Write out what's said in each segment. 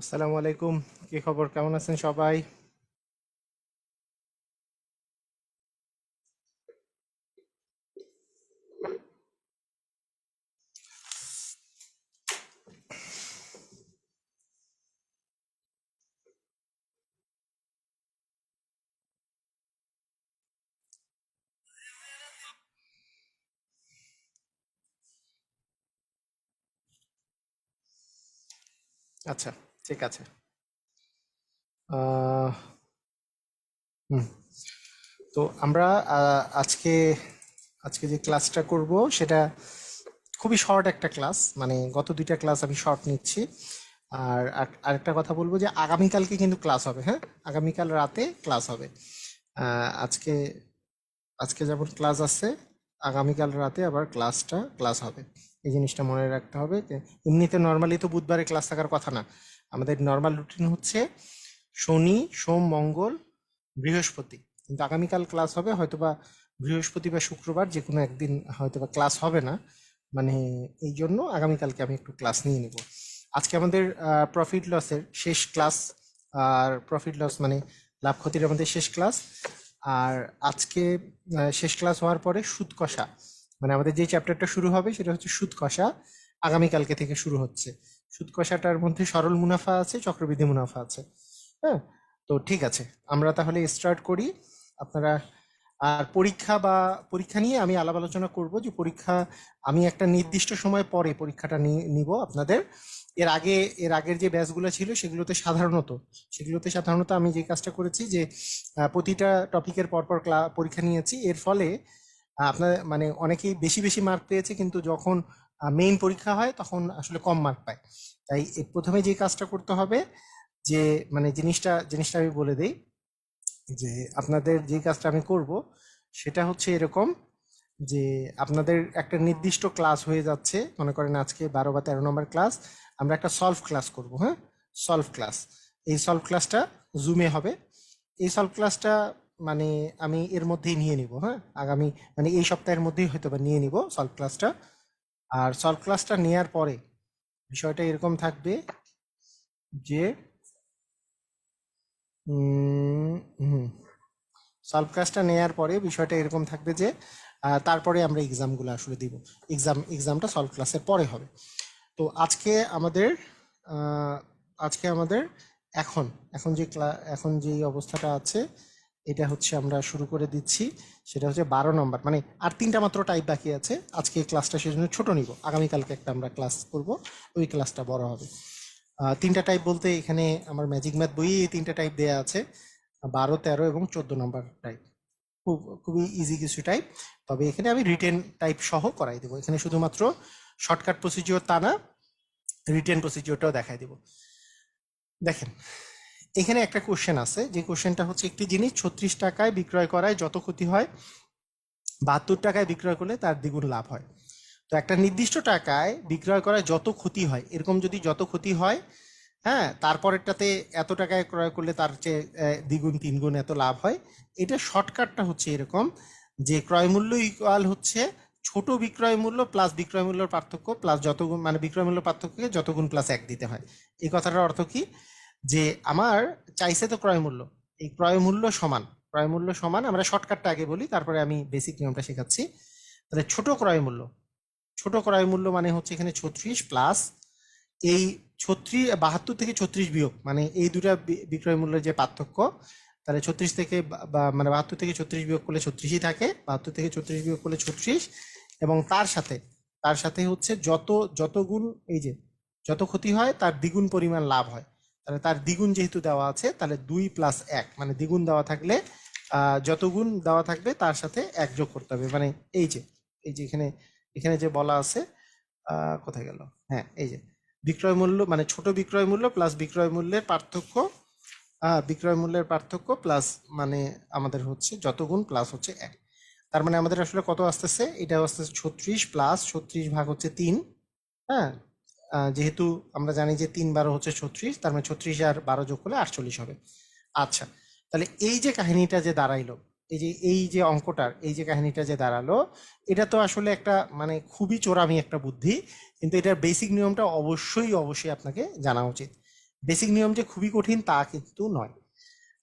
আসসালামু আলাইকুম। কি খবর, কেমন আছেন সবাই? আচ্ছা, ঠিক আছে। আহ, হুম, তো আমরা আজকে আজকে যে ক্লাসটা করব সেটা খুবই শর্ট একটা ক্লাস, মানে গত দুইটা ক্লাস আমি শর্ট নিচ্ছি। আরেকটা কথা বলবো যে আগামীকালকে কিন্তু ক্লাস হবে, হ্যাঁ, আগামীকাল রাতে ক্লাস হবে। আজকে আজকে যেমন ক্লাস আছে, আগামীকাল রাতে আবার ক্লাস হবে। এই জিনিসটা মনে রাখতে হবে যে এমনিতে নর্মালি তো বুধবারে ক্লাস থাকার কথা না। আমাদের নর্মাল রুটিন হচ্ছে শনি, সোম, মঙ্গল, বৃহস্পতি। কিন্তু আগামীকাল ক্লাস হবে, হয়তোবা বৃহস্পতি বা শুক্রবার যে কোনো একদিন হয়তোবা ক্লাস হবে না। মানে এই জন্য আগামীকালকে আমি একটু ক্লাস নিয়ে নিব। আজকে আমাদের প্রফিট লসের শেষ ক্লাস। আর প্রফিট লস মানে লাভ ক্ষতির আমাদের শেষ ক্লাস। আর আজকে শেষ ক্লাস হওয়ার পরে সুদ কষা, মানে আমাদের যে চ্যাপ্টারটা শুরু হবে সেটা হচ্ছে সুদ কষা। আগামীকালকে থেকে শুরু হচ্ছে। সুদ কষাটার মধ্যে সরল মুনাফা আছে, চক্রবৃদ্ধি মুনাফা আছে। হ্যাঁ, তো ঠিক আছে, আমরা তাহলে স্টার্ট করি। আপনারা আর পরীক্ষা নিয়ে আমি আলাপ আলোচনা করব যে পরীক্ষা আমি একটা নির্দিষ্ট সময় পরে পরীক্ষাটা নিব আপনাদের। এর আগের যে ব্যাচগুলো ছিল সেগুলোতে সাধারণত আমি যে কাজটা করেছি যে প্রতিটা টপিকের পরপর পরীক্ষা নিয়েছি। এর ফলে আপনার মানে অনেকেই বেশি বেশি মার্ক পেয়েছে, কিন্তু যখন মেইন পরীক্ষা হয় তখন আসলে কম মার্ক পায়। তাই প্রথমে যে কাজটা করতে হবে যে মানে জিনিসটা আমি বলে দেই যে আপনাদের যে কাজটা আমি করব সেটা হচ্ছে এরকম যে আপনাদের একটা নির্দিষ্ট ক্লাস হয়ে যাচ্ছে, মনে করেন আজকে 12 বা 13 নম্বর ক্লাস, আমরা একটা সলভ ক্লাস করব। হ্যাঁ, সলভ ক্লাস। এই সলভ ক্লাসটা জুমে হবে। এই সলভ ক্লাসটা মানে আমি এর মধ্যেই নিয়ে নিব, হ্যাঁ, আগামী মানে এই সপ্তাহের মধ্যেই হয়তো বা নিয়ে নিব সলভ ক্লাসটা। আর সলভ ক্লাসটা নেওয়ার পরে বিষয়টা এরকম থাকবে যে উম, হুম সলভ ক্লাসটা নেওয়ার পরে বিষয়টা এরকম থাকবে যে তারপরে আমরা এক্সামগুলো আসলে দিব। এক্সামটা সলভ ক্লাসের পরে হবে। তো আহ, আজকে আমাদের এখন এখন এখন যে অবস্থাটা আছে এটা হচ্ছে আমরা শুরু করে দিচ্ছি। সেটা হচ্ছে 12 নম্বর, মানে আর তিনটা মাত্র টাইপ বাকি আছে। আজকে এই ক্লাসটা সেজন্য ছোট নিব, আগামীকালকে একটা আমরা ক্লাস করব, ওই ক্লাসটা বড় হবে। তিনটা টাইপ বলতে এখানে আমার ম্যাজিক ম্যাথ বইয়ে এই তিনটা টাইপ দেয়া আছে: 12, 13 এবং 14 নম্বর টাইপ। খুবই ইজি কিছু টাইপ। তবে এখানে আমি রিটেন টাইপ সহ করাই দেবো। এখানে শুধুমাত্র শর্টকাট প্রসিজিওর তা না, রিটেন প্রসিজিওরটাও দেখাই দেবো। দেখেন, এখানে একটা কোশ্চেন আছে, যে কোশ্চেনটা হচ্ছে একটি জিনিস 36 টাকায় বিক্রয় করায় যত ক্ষতি হয় 72 টাকায় বিক্রয় করলে তার দ্বিগুণ লাভ হয়। তো একটা নির্দিষ্ট টাকায় বিক্রয় করায় যত ক্ষতি হয়, এরকম যদি যত ক্ষতি হয়, হ্যাঁ, তারপরেরটাতে এত টাকায় ক্রয় করলে তার চেয়ে দ্বিগুণ তিনগুণ এত লাভ হয়। এটা শর্টকাটটা হচ্ছে এরকম যে ক্রয় মূল্য ইকুয়াল হচ্ছে ছোট বিক্রয় মূল্য প্লাস বিক্রয় মূল্যের পার্থক্য প্লাস যত গুণ, মানে বিক্রয় মূল্য পার্থক্যকে যত গুণ প্লাস 1 দিতে হয়। এই কথাটার অর্থ কি, যে আমার চাইছে তো ক্রয় মূল্য, এই ক্রয় মূল্য সমান আমরা শর্টকাটটা আগে বলি, তারপরে আমি বেসিক নিয়মটা শেখাচ্ছি। তাহলে ছোট ক্রয় মূল্য মানে হচ্ছে এখানে 36 প্লাস এই 72 থেকে 36 বিয়োগ, মানে এই দুটা বিক্রয় মূল্যের যে পার্থক্য। তাহলে 36 থেকে মানে 72 থেকে 36 বিয়োগ করলে 36ই থাকে, 72 থেকে 36 বিয়োগ করলে 36। এবং তার সাথে হচ্ছে যত গুণ, এই যে যত ক্ষতি হয় তার দ্বিগুণ পরিমাণ লাভ হয়। তাহলে তার দ্বিগুণ যেহেতু দেওয়া আছে, তাহলে 2 + 1, মানে দ্বিগুণ দেওয়া থাকলে যত গুণ দেওয়া থাকবে তার সাথে 1 যোগ করতে হবে। মানে এই যে এখানে এখানে যে বলা আছে, কোথায় গেল, হ্যাঁ, এই যে বিক্রয় মূল্য মানে ছোট বিক্রয় মূল্য প্লাস বিক্রয় মূল্যের পার্থক্য প্লাস মানে আমাদের হচ্ছে যত গুণ প্লাস হচ্ছে 1। তার মানে আমাদের আসলে কত আসতেছে, এটা আসতেছে 36 প্লাস 36 ভাগ হচ্ছে 3। হ্যাঁ, যেহেতু আমরা জানি যে 3 × 12 হচ্ছে 36, তার মানে 36 আর 12 যোগ করলে 48 হবে। আচ্ছা, তাহলে এই যে কাহিনীটা যে দাঁড়াইলো, এই যে অঙ্কটার এই যে কাহিনীটা যে দাঁড়ালো, এটা তো আসলে একটা মানে খুবই চোরামি একটা বুদ্ধি, কিন্তু এটার বেসিক নিয়মটা অবশ্যই অবশ্যই আপনাকে জানা উচিত। বেসিক নিয়ম যে খুবই কঠিন তা কিন্তু নয়।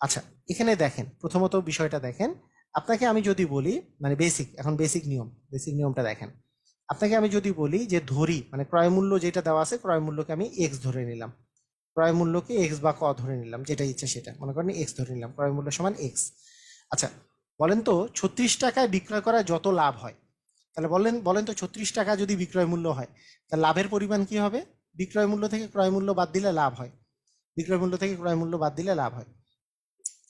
আচ্ছা, এখানে দেখেন, প্রথমত বিষয়টা দেখেন। আপনাকে আমি যদি বলি, মানে এখন বেসিক নিয়মটা দেখেন। আপনাকে আমি যদি বলি যে ধরি, মানে ক্রয় মূল্য যেটা দেওয়া আছে, ক্রয় মূল্যকে আমি এক্স ধরে নিলাম, ক্রয় মূল্যকে এক্স বা ক ধরে নিলাম, যেটা ইচ্ছে সেটা মনে করেন এক্স ধরে নিলাম, ক্রয় মূল্য সমান এক্স। আচ্ছা, বলেন তো 36 টাকায় বিক্রয় করা যত লাভ হয়, তাহলে বলেন বলেন তো 36 টাকা যদি বিক্রয় মূল্য হয়, তাহলে লাভের পরিমাণ কি হবে? বিক্রয় মূল্য থেকে ক্রয় মূল্য বাদ দিলে লাভ হয়, বিক্রয় মূল্য থেকে ক্রয় মূল্য বাদ দিলে লাভ হয়।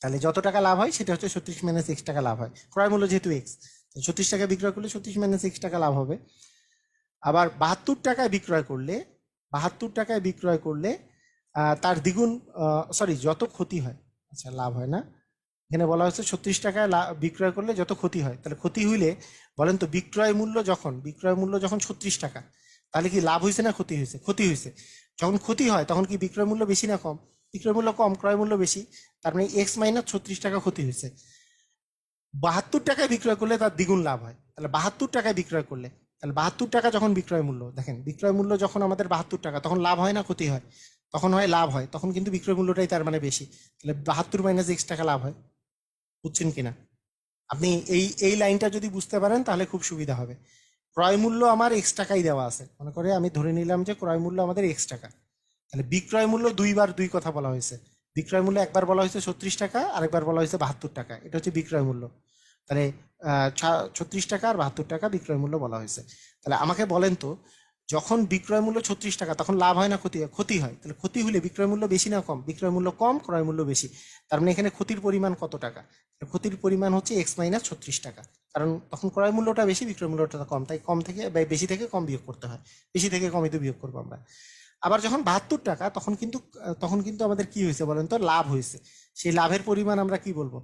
তাহলে যত টাকা লাভ হয় সেটা হচ্ছে 36 মাইনাস এক্স টাকা লাভ হয়, ক্রয় মূল্য যেহেতু এক্স। 36 টাকা বিক্রয় করলে 36 মাইনাস এক্স টাকা লাভ হবে। আবার 72 টাকায় বিক্রয় করলে, 72 টাকায় বিক্রয় করলে তার দ্বিগুণ, সরি, যত ক্ষতি হয়, আচ্ছা লাভ হয় না, এখানে বলা হচ্ছে 36 টাকায় বিক্রয় করলে যত ক্ষতি হয়, তাহলে ক্ষতি হইলে বলেন তো বিক্রয় মূল্য যখন 36 টাকা, তাহলে কি লাভ হয়েছে না ক্ষতি হয়েছে? ক্ষতি হয়েছে। যখন ক্ষতি হয় তখন কি বিক্রয় মূল্য বেশি না কম? বিক্রয় মূল্য কম, ক্রয় মূল্য বেশি, তার মানে এক্স মাইনাস 36 টাকা ক্ষতি হয়েছে। 72 টাকায় বিক্রয় করলে তার দ্বিগুণ লাভ হয়, তাহলে 72 টাকায় বিক্রয় করলে, তাহলে 72 টাকা যখন বিক্রয় মূল্য, দেখেন বিক্রয় মূল্য যখন আমাদের 72 টাকা, তখন লাভ হয় না ক্ষতি হয়? তখন হয় লাভ হয়, তখন কিন্তু বিক্রয় মূল্যটাই তার মানে বেশি, তাহলে 72 মাইনাস এক্স টাকা লাভ হয়। বুঝছেন কিনা? আপনি এই এই লাইনটা যদি বুঝতে পারেন তাহলে খুব সুবিধা হবে। ক্রয় মূল্য আমার এক্স টাকাই দেওয়া আছে, মনে করে আমি ধরে নিলাম যে ক্রয় মূল্য আমাদের এক্স টাকা, তাহলে বিক্রয় মূল্য দুইবার দুই কথা বলা হয়েছে। বিক্রয় মূল্য একবার বলা হয়েছে 36 টাকা, আরেকবার বলা হয়েছে 72 টাকা, এটা হচ্ছে বিক্রয় মূল্য। তাহলে 36 টাকা আর 72 টাকা বিক্রয় মূল্য বলা হয়েছে। তাহলে আমাকে বলেন তো, যখন বিক্রয় মূল্য 36 টাকা তখন লাভ হয় না ক্ষতি হয়? ক্ষতি হয়। তাহলে ক্ষতি হলে বিক্রয় মূল্য বেশি না কম? বিক্রয় মূল্য কম, ক্রয় মূল্য বেশি, তার মানে এখানে ক্ষতির পরিমাণ কত টাকা? ক্ষতির পরিমাণ হচ্ছে এক্স মাইনাস 36 টাকা, কারণ তখন ক্রয় মূল্যটা বেশি, বিক্রয় মূল্যটা কম, তাই কম থেকে বেশি থেকে কম বিয়োগ করতে হয়, বেশি থেকে কমই তো বিয়োগ করবো আমরা। আবার যখন 72 টাকা, তখন কিন্তু আমাদের কি হয়েছে বলেন তো? লাভ হয়েছে। সেই লাভের পরিমাণ আমরা কি বলবো?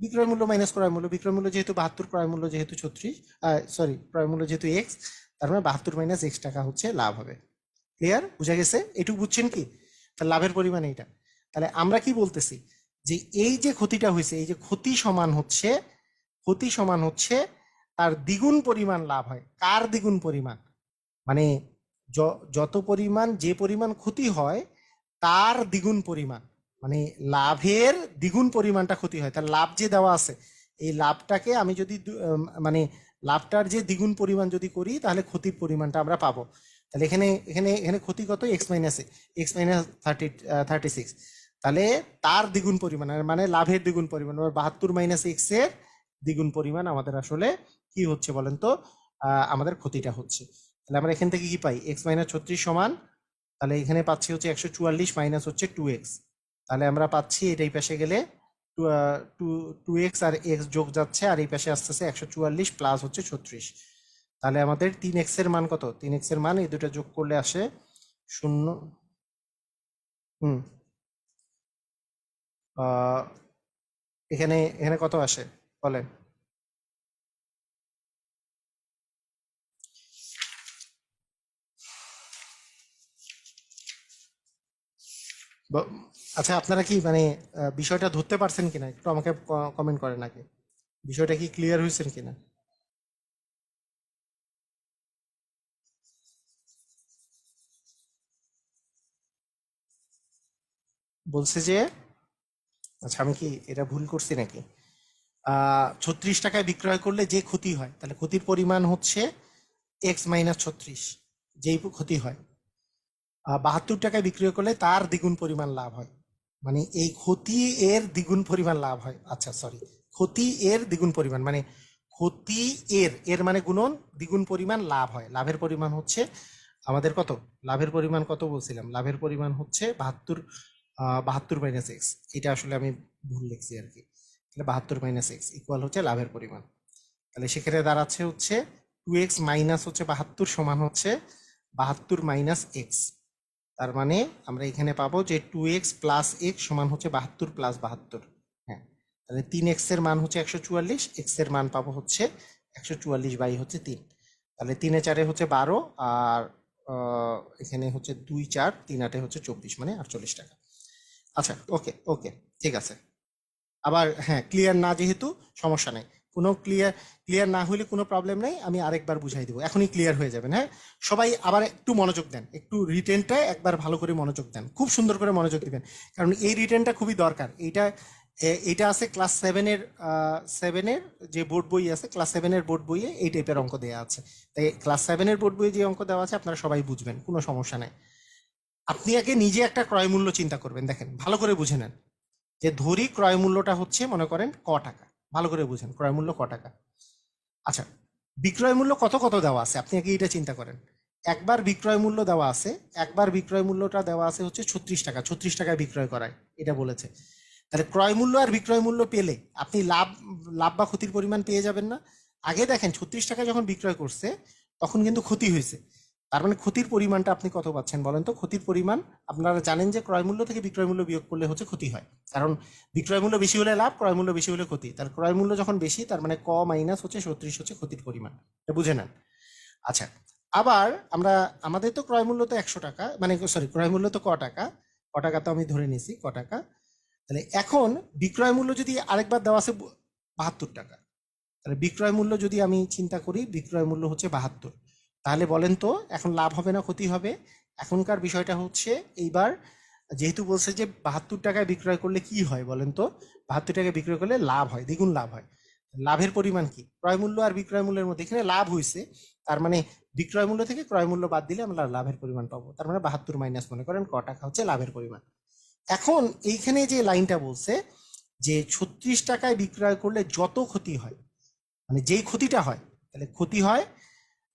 বিক্রয় মূল্য মাইনাস ক্রয় মূল্য। বিক্রয় মূল্য যেহেতু 72, ক্রয় মূল্য যেহেতু 36, সরি, ক্রয় মূল্য যেহেতু এক্স, তার মানে 72 মাইনাস এক্স টাকা হচ্ছে লাভ হবে। ক্লিয়ার? বুঝা গেছে? এটুকু বুঝছেন কি? তাহলে লাভের পরিমাণ এইটা। তাহলে আমরা কি বলতেছি, যে এই যে ক্ষতিটা হয়েছে, এই যে ক্ষতি সমান হচ্ছে তার দ্বিগুণ পরিমাণ লাভ হয়। কার দ্বিগুণ পরিমাণ? মানে যত পরিমাণ, যে পরিমাণ ক্ষতি হয় তার দ্বিগুণ পরিমাণ, মানে লাভের দ্বিগুণ পরিমাণটা ক্ষতি হয়। তার লাভ যে দেওয়া আছে, এই লাভটাকে আমি যদি মানে লাভটার যে দ্বিগুণ পরিমাণ যদি করি, তাহলে ক্ষতির পরিমাণটা আমরা পাবো। তাহলে এখানে এখানে এখানে ক্ষতি কত? এক্স মাইনাস 36, তাহলে তার দ্বিগুণ পরিমাণ, মানে লাভের দ্বিগুণ পরিমাণ, 72 মাইনাস এক্স এর দ্বিগুণ পরিমাণ আমাদের আসলে কি হচ্ছে বলেন তো? আমাদের ক্ষতিটা হচ্ছে। তাহলে আমরা এখান থেকে কি পাই? এক্স মাইনাস 36 সমান, তাহলে এখানে পাচ্ছি হচ্ছে 144 মাইনাস হচ্ছে 2x, তাহলে আমরা পাচ্ছি এটাই পাশে গেলে টু এক্স আর এক্স যোগ যাচ্ছে, আর এই পাশে আসতেছে 144 প্লাস হচ্ছে 36। তাহলে আমাদের 3x এর মান কত? 3x এর মান এই দুটো যোগ করলে আসে 0। হুম, এখানে এখানে কত আসে বলেন? আচ্ছা, আপনারা কি মানে বিষয়টা ধরতে পারছেন কিনা একটু আমাকে কমেন্ট করেন নাকি, বিষয়টা কি ক্লিয়ার হয়েছেন কিনা? বলছে যে, আচ্ছা আমি কি এটা ভুল করছি নাকি? 36 টাকায় বিক্রয় করলে যে ক্ষতি হয়, তাহলে ক্ষতির পরিমাণ হচ্ছে এক্স মাইনাস 36, যেই ক্ষতি হয়। 72 টাকায় বিক্রয় করলে তার দ্বিগুণ পরিমাণ লাভ হয়, মানে এই ক্ষতি এর দ্বিগুণ পরিমাণ লাভ হয়। আচ্ছা সরি, ক্ষতি এর দ্বিগুণ পরিমাণ, মানে ক্ষতি এর এর মানে গুণন, দ্বিগুণ পরিমাণ লাভ হয়। লাভের পরিমাণ হচ্ছে আমাদের কত? লাভের পরিমাণ কত বলছিলাম? লাভের পরিমাণ হচ্ছে 72, 72 মাইনাস এক্স, এটা আসলে আমি ভুল লিখছি আর কি। তাহলে 72 মাইনাস এক্স ইকুয়াল হচ্ছে লাভের পরিমাণ। তাহলে সেক্ষেত্রে দাঁড়াচ্ছে হচ্ছে 2x মাইনাস হচ্ছে 72 সমান হচ্ছে 72 মাইনাস এক্স। তার মানে আমরা এখানে পাবো যে 2x প্লাস এক্স সমান হচ্ছে 72 প্লাস 72। হ্যাঁ, তাহলে 3x এর মান হচ্ছে 144, এক্স এর মান পাবো হচ্ছে 144 বাই হচ্ছে 3। তাহলে 3 এ 4 হচ্ছে 12, আর এখানে হচ্ছে 2 4 3 8 হচ্ছে 24, মানে 48 টাকা। আচ্ছা, ওকে ওকে, ঠিক আছে। আবার হ্যাঁ, ক্লিয়ার না যেহেতু সমস্যা নেই, কোনো ক্লিয়ার না হলে কোনো প্রবলেম নেই, আমি আরেকবার বুঝাই দেবো, এখনই ক্লিয়ার হয়ে যাবেন। হ্যাঁ, সবাই আবার একটু মনোযোগ দেন, একটু রিটেনটায় একবার ভালো করে মনোযোগ দেন, খুব সুন্দর করে মনোযোগ দিবেন, কারণ এই রিটেনটা খুবই দরকার। এইটা আছে ক্লাস সেভেনের যে বোর্ড বই আছে, ক্লাস সেভেনের বোর্ড বইয়ে এই টাইপের অঙ্ক দেওয়া আছে। তাই ক্লাস সেভেনের বোর্ড বইয়ে যে অঙ্ক দেওয়া আছে আপনারা সবাই বুঝবেন, কোনো সমস্যা নেই। আপনি আগে নিজে একটা ক্রয় মূল্য চিন্তা করবেন, দেখেন ভালো করে বুঝে নেন, যে ধরি ক্রয় মূল্যটা হচ্ছে মনে করেন ক টাকা, ভালো করে বুঝেন ক্রয় মূল্য ক টাকা। আচ্ছা, বিক্রয় মূল্য কত কত দেওয়া আছে আপনি আগে এটা চিন্তা করেন। একবার বিক্রয় মূল্য দেওয়া আছে, একবার বিক্রয় মূল্যটা দেওয়া আছে হচ্ছে 36 টাকা, 36 টাকায় বিক্রয় করায় এটা বলেছে। তাহলে ক্রয় মূল্য আর বিক্রয় মূল্য পেলে আপনি লাভ বা ক্ষতির পরিমাণ পেয়ে যাবেন না? আগে দেখেন 36 টাকা যখন বিক্রয় করছে তখন কিন্তু ক্ষতি হয়েছে, তার মানে ক্ষতির পরিমাণটা আপনি কত পাচ্ছেন বলেন তো? ক্ষতির পরিমাণ আপনারা জানেন যে ক্রয় মূল্য থেকে বিক্রয় মূল্য বিয়োগ করলে হচ্ছে ক্ষতি হয়, কারণ বিক্রয় মূল্য বেশি হলে লাভ, ক্রয় মূল্য বেশি হলে ক্ষতি। তার ক্রয় মূল্য যখন বেশি তার মানে ক মাইনাস হচ্ছে 36 হচ্ছে ক্ষতির পরিমাণ, এটা বুঝে নেন। আচ্ছা, আবার আমাদের তো ক্রয় মূল্য তো 100 টাকা, মানে সরি ক্রয় মূল্য তো ক টাকা, ক টাকা তো আমি ধরে নিছি ক টাকা। তাহলে এখন বিক্রয় মূল্য যদি আরেকবার দেওয়া আছে 72 টাকা, তাহলে বিক্রয় মূল্য যদি আমি চিন্তা করি, বিক্রয় মূল্য হচ্ছে 72, তাহলে বলেন তো এখন লাভ হবে না ক্ষতি হবে? এখনকার বিষয়টা হচ্ছে এইবার যেহেতু বলছে যে 72 টাকায় বিক্রয় করলে কি হয় বলেন তো? 72 টাকায় বিক্রয় করলে লাভ হয়, দ্বিগুণ লাভ হয়। লাভের পরিমাণ কি? ক্রয় মূল্য আর বিক্রয় মূল্যের মধ্যে এখানে লাভ হয়েছে, তার মানে বিক্রয় মূল্য থেকে ক্রয় মূল্য বাদ দিলে আমরা লাভের পরিমাণ পাবো, তার মানে 72 মাইনাস মনে করেন ক টাকা হচ্ছে লাভের পরিমাণ। এখন এইখানে যে লাইনটা বলছে যে 36 টাকায় বিক্রয় করলে যত ক্ষতি হয়, মানে যেই ক্ষতিটা হয়, তাহলে ক্ষতি হয়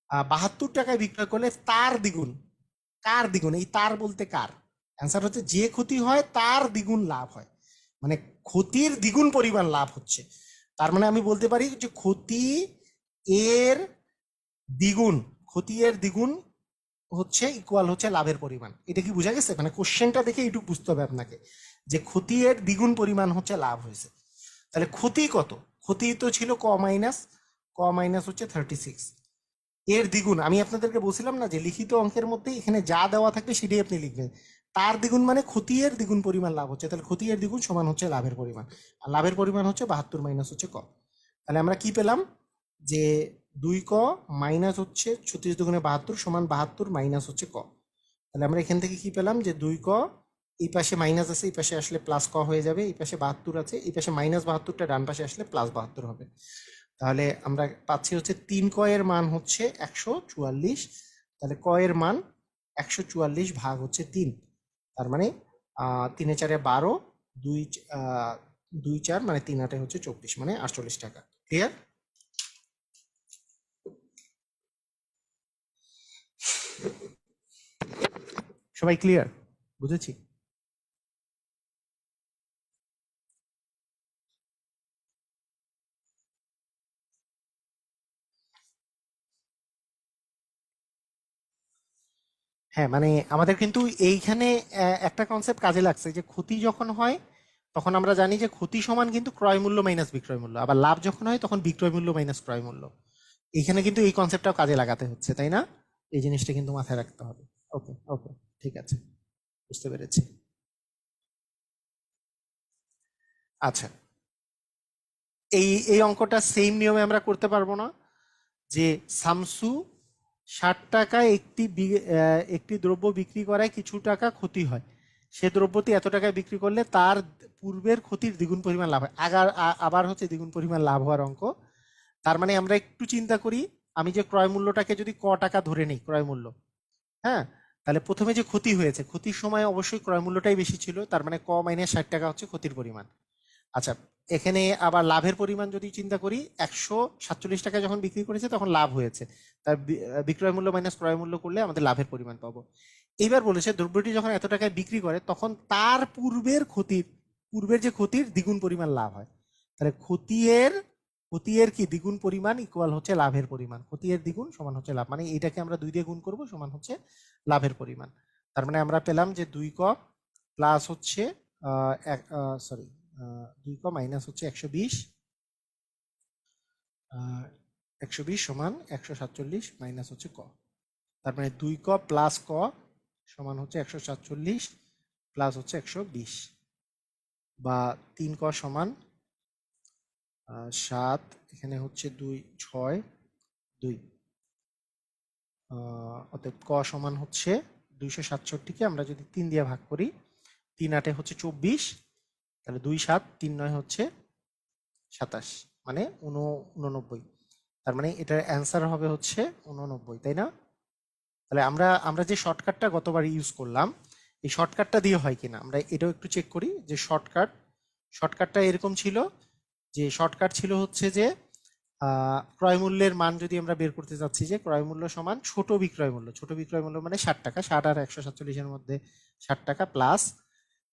72 টাকায় বিক্রয় করলে তার দ্বিগুণ। কার দ্বিগুণ? এই তার বলতে কার? অ্যান্সার হচ্ছে যে ক্ষতি হয় তার দ্বিগুণ লাভ হয়, মানে ক্ষতির দ্বিগুণ পরিমাণ লাভ হচ্ছে। তার মানে আমি বলতে পারি যে এর দ্বিগুণ ক্ষতি এর দ্বিগুণ হচ্ছে ইকুয়াল হচ্ছে লাভের পরিমাণ। এটা কি বোঝা গেছে? মানে কোশ্চেনটা দেখে এইটুকু বুঝতে হবে আপনাকে, যে ক্ষতি এর দ্বিগুণ পরিমাণ হচ্ছে লাভ হয়েছে। তাহলে ক্ষতি কত? ক্ষতি তো ছিল ক মাইনাস হচ্ছে 36, এর দ্বিগুণ। আমি আপনাদেরকে বলছিলাম না যে লিখিত অঙ্কের মধ্যে এখানে যা দেওয়া থাকবে সেটাই আপনি লিখবেন, তার দ্বিগুণ মানে ক্ষতি এর দ্বিগুণ পরিমাণ লাভ হচ্ছে, তাহলে ক্ষতি এর দ্বিগুণ সমান হচ্ছে লাভের পরিমাণ, আর লাভের পরিমাণ হচ্ছে 72 মাইনাস হচ্ছে ক। তাহলে আমরা কি পেলাম? যে 2 ক মাইনাস হচ্ছে 36 × 72 সমান 72 মাইনাস হচ্ছে ক। তাহলে আমরা এখান থেকে কি পেলাম? যে 2 ক, এই পাশে মাইনাস আছে, এই পাশে আসলে প্লাস ক হয়ে যাবে, এই পাশে 72 আছে, এই পাশে মাইনাস 72টা ডান পাশে আসলে প্লাস 72 হবে। তাহলে আমরা পাচ্ছি হচ্ছে 3 ক এর মান হচ্ছে 144, তাহলে ক এর মান 144 ভাগ হচ্ছে 3, তার মানে 3 4 12, 2 2 4 মানে 3 8 হচ্ছে 24, মানে 48 টাকা। ক্লিয়ার? সবাই ক্লিয়ার? বুঝেছি? হ্যাঁ, মানে আমাদের কিন্তু এইখানে একটা কনসেপ্ট কাজে লাগছে, যে ক্ষতি যখন হয় তখন আমরা জানি যে ক্ষতি সমান কিন্তু ক্রয় মূল্য মাইনাস বিক্রয় মূল্য, আবার লাভ যখন হয় তখন বিক্রয় মূল্য মাইনাস ক্রয় মূল্য। এইখানে কিন্তু এই কনসেপ্টটাও কাজে লাগাতে হচ্ছে, তাই না? এই জিনিসটা কিন্তু মাথায় রাখতে হবে। ওকে ওকে, ঠিক আছে, বুঝতে পেরেছি। আচ্ছা, এই অঙ্কটা সেম নিয়মে আমরা করতে পারবো না? যে শামসু 60 টাকায় একটি দ্রব্য বিক্রি করায় কিছু টাকা ক্ষতি হয়, সে দ্রব্যটি এত টাকায় বিক্রি করলে তার পূর্বের ক্ষতির দ্বিগুণ পরিমাণ লাভ হয়। আবার হচ্ছে দ্বিগুণ পরিমাণ লাভ হওয়ার অঙ্ক। তার মানে আমরা একটু চিন্তা করি, আমি যে ক্রয় মূল্যটাকে যদি ক টাকা ধরে নিই ক্রয় মূল্য, হ্যাঁ, তাহলে প্রথমে যে ক্ষতি হয়েছে, ক্ষতির সময় অবশ্যই ক্রয় মূল্যটাই বেশি ছিল, তার মানে ক মাইনাস 60 টাকা হচ্ছে ক্ষতির পরিমাণ। আচ্ছা, এখানে আবার লাভের পরিমাণ যদি চিন্তা করি, 147 টাকা যখন বিক্রি করেছে তখন লাভ হয়েছে, তার বিক্রয় মূল্য মাইনাস ক্রয় মূল্য করলে আমাদের লাভের পরিমাণ পাবো। এইবার বলেছে দ্রব্যটি যখন এত টাকায় বিক্রি করে তখন তার পূর্বের যে ক্ষতির দ্বিগুণ পরিমাণ লাভ হয়, তাহলে ক্ষতি এর কি দ্বিগুণ পরিমাণ ইকুয়াল হচ্ছে লাভের পরিমাণ, ক্ষতি এর দ্বিগুণ সমান হচ্ছে লাভ, মানে এইটাকে আমরা 2 দিয়ে গুণ করব সমান হচ্ছে লাভের পরিমাণ। তার মানে আমরা পেলাম যে 2 ক প্লাস হচ্ছে সরি 2 ক মাইনাস হচ্ছে 120, 120 সমান 147 মাইনাস হচ্ছে ক। তার মানে 2 ক প্লাস ক সমান হচ্ছে 147 প্লাস হচ্ছে 120, বা 3 ক সমান 7, এখানে হচ্ছে 2, 6, 2, অতএব ক সমান হচ্ছে 267কে আমরা যদি 3 দিয়ে ভাগ করি, 3 8 হচ্ছে 24, তাহলে 2 7 3 9 হচ্ছে 27, মানে 89। তার মানে এটার অ্যান্সার হবে হচ্ছে 89, তাই না? তাহলে আমরা আমরা যে শর্টকাটটা গতবার ইউজ করলাম, এই শর্টকাটটা দিয়ে হয় কিনা আমরা এটাও একটু চেক করি। যে শর্টকাটটা এরকম ছিল, যে শর্টকাট ছিল হচ্ছে যে ক্রয় মূল্যের মান যদি আমরা বের করতে চাচ্ছি, যে ক্রয় মূল্য সমান ছোট বিক্রয় মূল্য মানে 60 টাকা, 60 আর 147-এর মধ্যে 60 টাকা প্লাস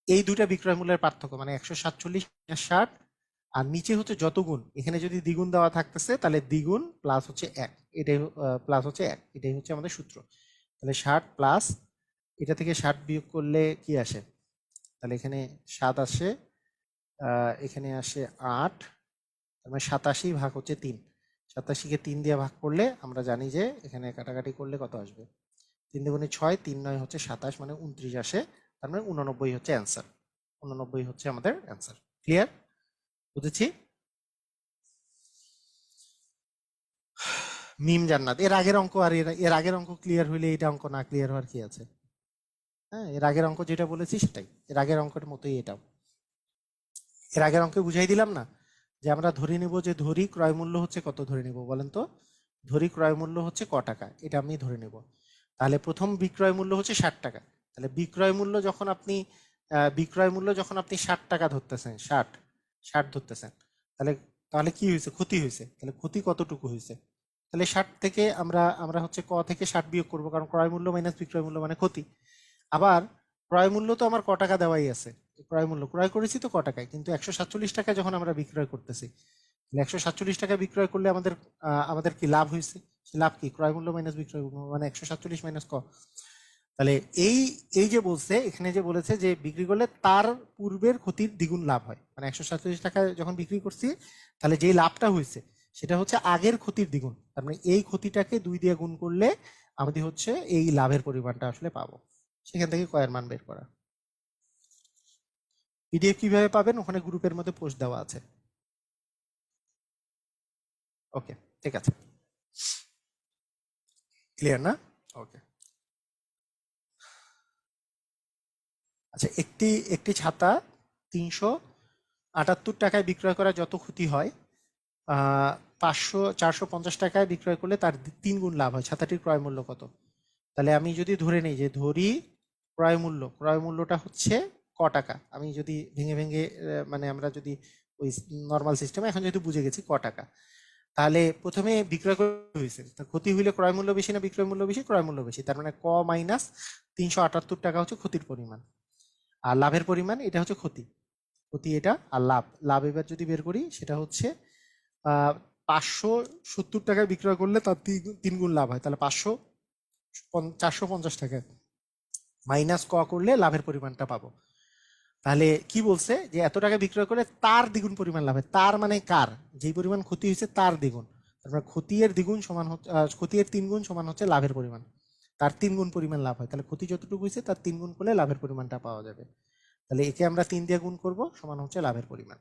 এই দুইটা বিক্রয় মূল্যের পার্থক্য, মানে 147 60, আর নিচে হচ্ছে যত গুণ, এখানে যদি দ্বিগুণ দেওয়া থাকতেছে তাহলে দ্বিগুণ প্লাস হচ্ছে 1, এটাই প্লাস হচ্ছে 1, এটাই হচ্ছে আমাদের সূত্র। তাহলে 60 প্লাস এটা থেকে 60 বিয়োগ করলে কি আসে? তাহলে এখানে 7 আসে, এখানে আসে 8, তার মানে 87 ভাগ হচ্ছে 3। 87কে 3 দিয়ে ভাগ করলে আমরা জানি যে এখানে কাটাকাটি করলে কত আসবে, 3 দুগুণে 6, 3 9 হচ্ছে 27, মানে 29 আসে। তার মানে 89 হচ্ছে অ্যান্সার, 89 হচ্ছে আমাদের অ্যান্সার। ক্লিয়ার? বুঝেছি? মিম জান্নাত, এর আগের অঙ্ক আর এর আগের অঙ্ক ক্লিয়ার হইলে এটা অঙ্ক না ক্লিয়ার হওয়ার কি আছে? হ্যাঁ, এর আগের অঙ্ক যেটা বলেছি সেটাই, এর আগের অঙ্কের মতোই এটাও। এর আগের অঙ্কে বুঝাই দিলাম না, যে আমরা ধরে নিব যে ধরি ক্রয় মূল্য হচ্ছে কত, ধরে নিব বলেন তো? ধরি ক্রয় মূল্য হচ্ছে ক টাকা, এটা আমি ধরে নেব। তাহলে প্রথম বিক্রয় মূল্য হচ্ছে 60 টাকা। তাহলে বিক্রয় মূল্য যখন আপনি 60 টাকা ধরতেছেন, 60 ধরতেছেন, তাহলে তাহলে কি হয়েছে? ক্ষতি হয়েছে। তাহলে ক্ষতি কতটুকু হয়েছে? তাহলে 60 থেকে আমরা আমরা হচ্ছে ক থেকে 60 বিয়োগ করবো, কারণ ক্রয় মূল্য মাইনাস বিক্রয় মূল্য মানে ক্ষতি। আবার ক্রয় মূল্য তো আমার ক টাকা দেওয়াই আছে, ক্রয় মূল্য ক্রয় করেছি তো ক টাকায়, কিন্তু 147 টাকায় যখন আমরা বিক্রয় করতেছি, 147 টাকা বিক্রয় করলে আমাদের আমাদের কি লাভ হয়েছে? সে লাভ কি? ক্রয় মূল্য মাইনাস বিক্রয় মূল্য, মানে 147 মাইনাস ক। তাহলে এই এই যে বলছে, এখানে যে বলেছে যে বিক্রি করলে তার পূর্বের ক্ষতির দ্বিগুণ লাভ হয়, মানে 147 টাকায় যখন বিক্রি করছি, তাহলে যেই লাভটা হয়েছে সেটা হচ্ছে আগের ক্ষতির দ্বিগুণ। তার মানে এই ক্ষতিটাকে 2 দিয়ে গুণ করলে আমাদের হচ্ছে এই লাভের পরিমাণটা আসলে পাবো। সেখান থেকে কয়ের মান বের করা। পিডিএফ কিভাবে পাবেন? ওখানে গ্রুপের মধ্যে পোস্ট দেওয়া আছে। ওকে, ঠিক আছে, ক্লিয়ার না? ওকে। আচ্ছা, একটি একটি ছাতা 378 টাকায় বিক্রয় করা যত ক্ষতি হয়, 450 টাকায় বিক্রয় করলে তার 3 গুণ লাভ হয়। ছাতাটির ক্রয় মূল্য কত? তাহলে আমি যদি ধরে নিই যে ধরি ক্রয় মূল্যটা হচ্ছে ক টাকা, আমি যদি ভেঙে ভেঙে মানে আমরা যদি ওই নর্মাল সিস্টেমে এখন যেহেতু বুঝে গেছি ক টাকা, তাহলে প্রথমে বিক্রয় করতে হয়েছে, তা ক্ষতি হইলে ক্রয় মূল্য বেশি না বিক্রয় মূল্য বেশি? ক্রয় মূল্য বেশি। তার মানে ক মাইনাস 378 টাকা হচ্ছে ক্ষতির পরিমাণ, আর লাভের পরিমাণ এটা হচ্ছে ক্ষতি এটা, আর লাভ এবার যদি বের করি সেটা হচ্ছে 570 টাকায় বিক্রয় করলে তার 3 গুণ লাভ হয়। তাহলে 450 টাকায় মাইনাস ক করলে লাভের পরিমাণটা পাবো। তাহলে কি বলছে? যে এত টাকা বিক্রয় করে তার দ্বিগুণ পরিমাণ লাভ হয়। তার মানে কার? যেই পরিমাণ ক্ষতি হয়েছে তার দ্বিগুণ। তারপর ক্ষতির দ্বিগুণ সমান হচ্ছে ক্ষতির 3 গুণ সমান হচ্ছে লাভের পরিমাণ। তার 3 গুণ পরিমাণ লাভ হয়, তাহলে ক্ষতি যতটুকু হয়েছে তার 3 গুণ করলে লাভের পরিমাণটা পাওয়া যাবে। তাহলে একে আমরা 3 দিয়ে গুণ করব, সমান হচ্ছে লাভের পরিমাণ।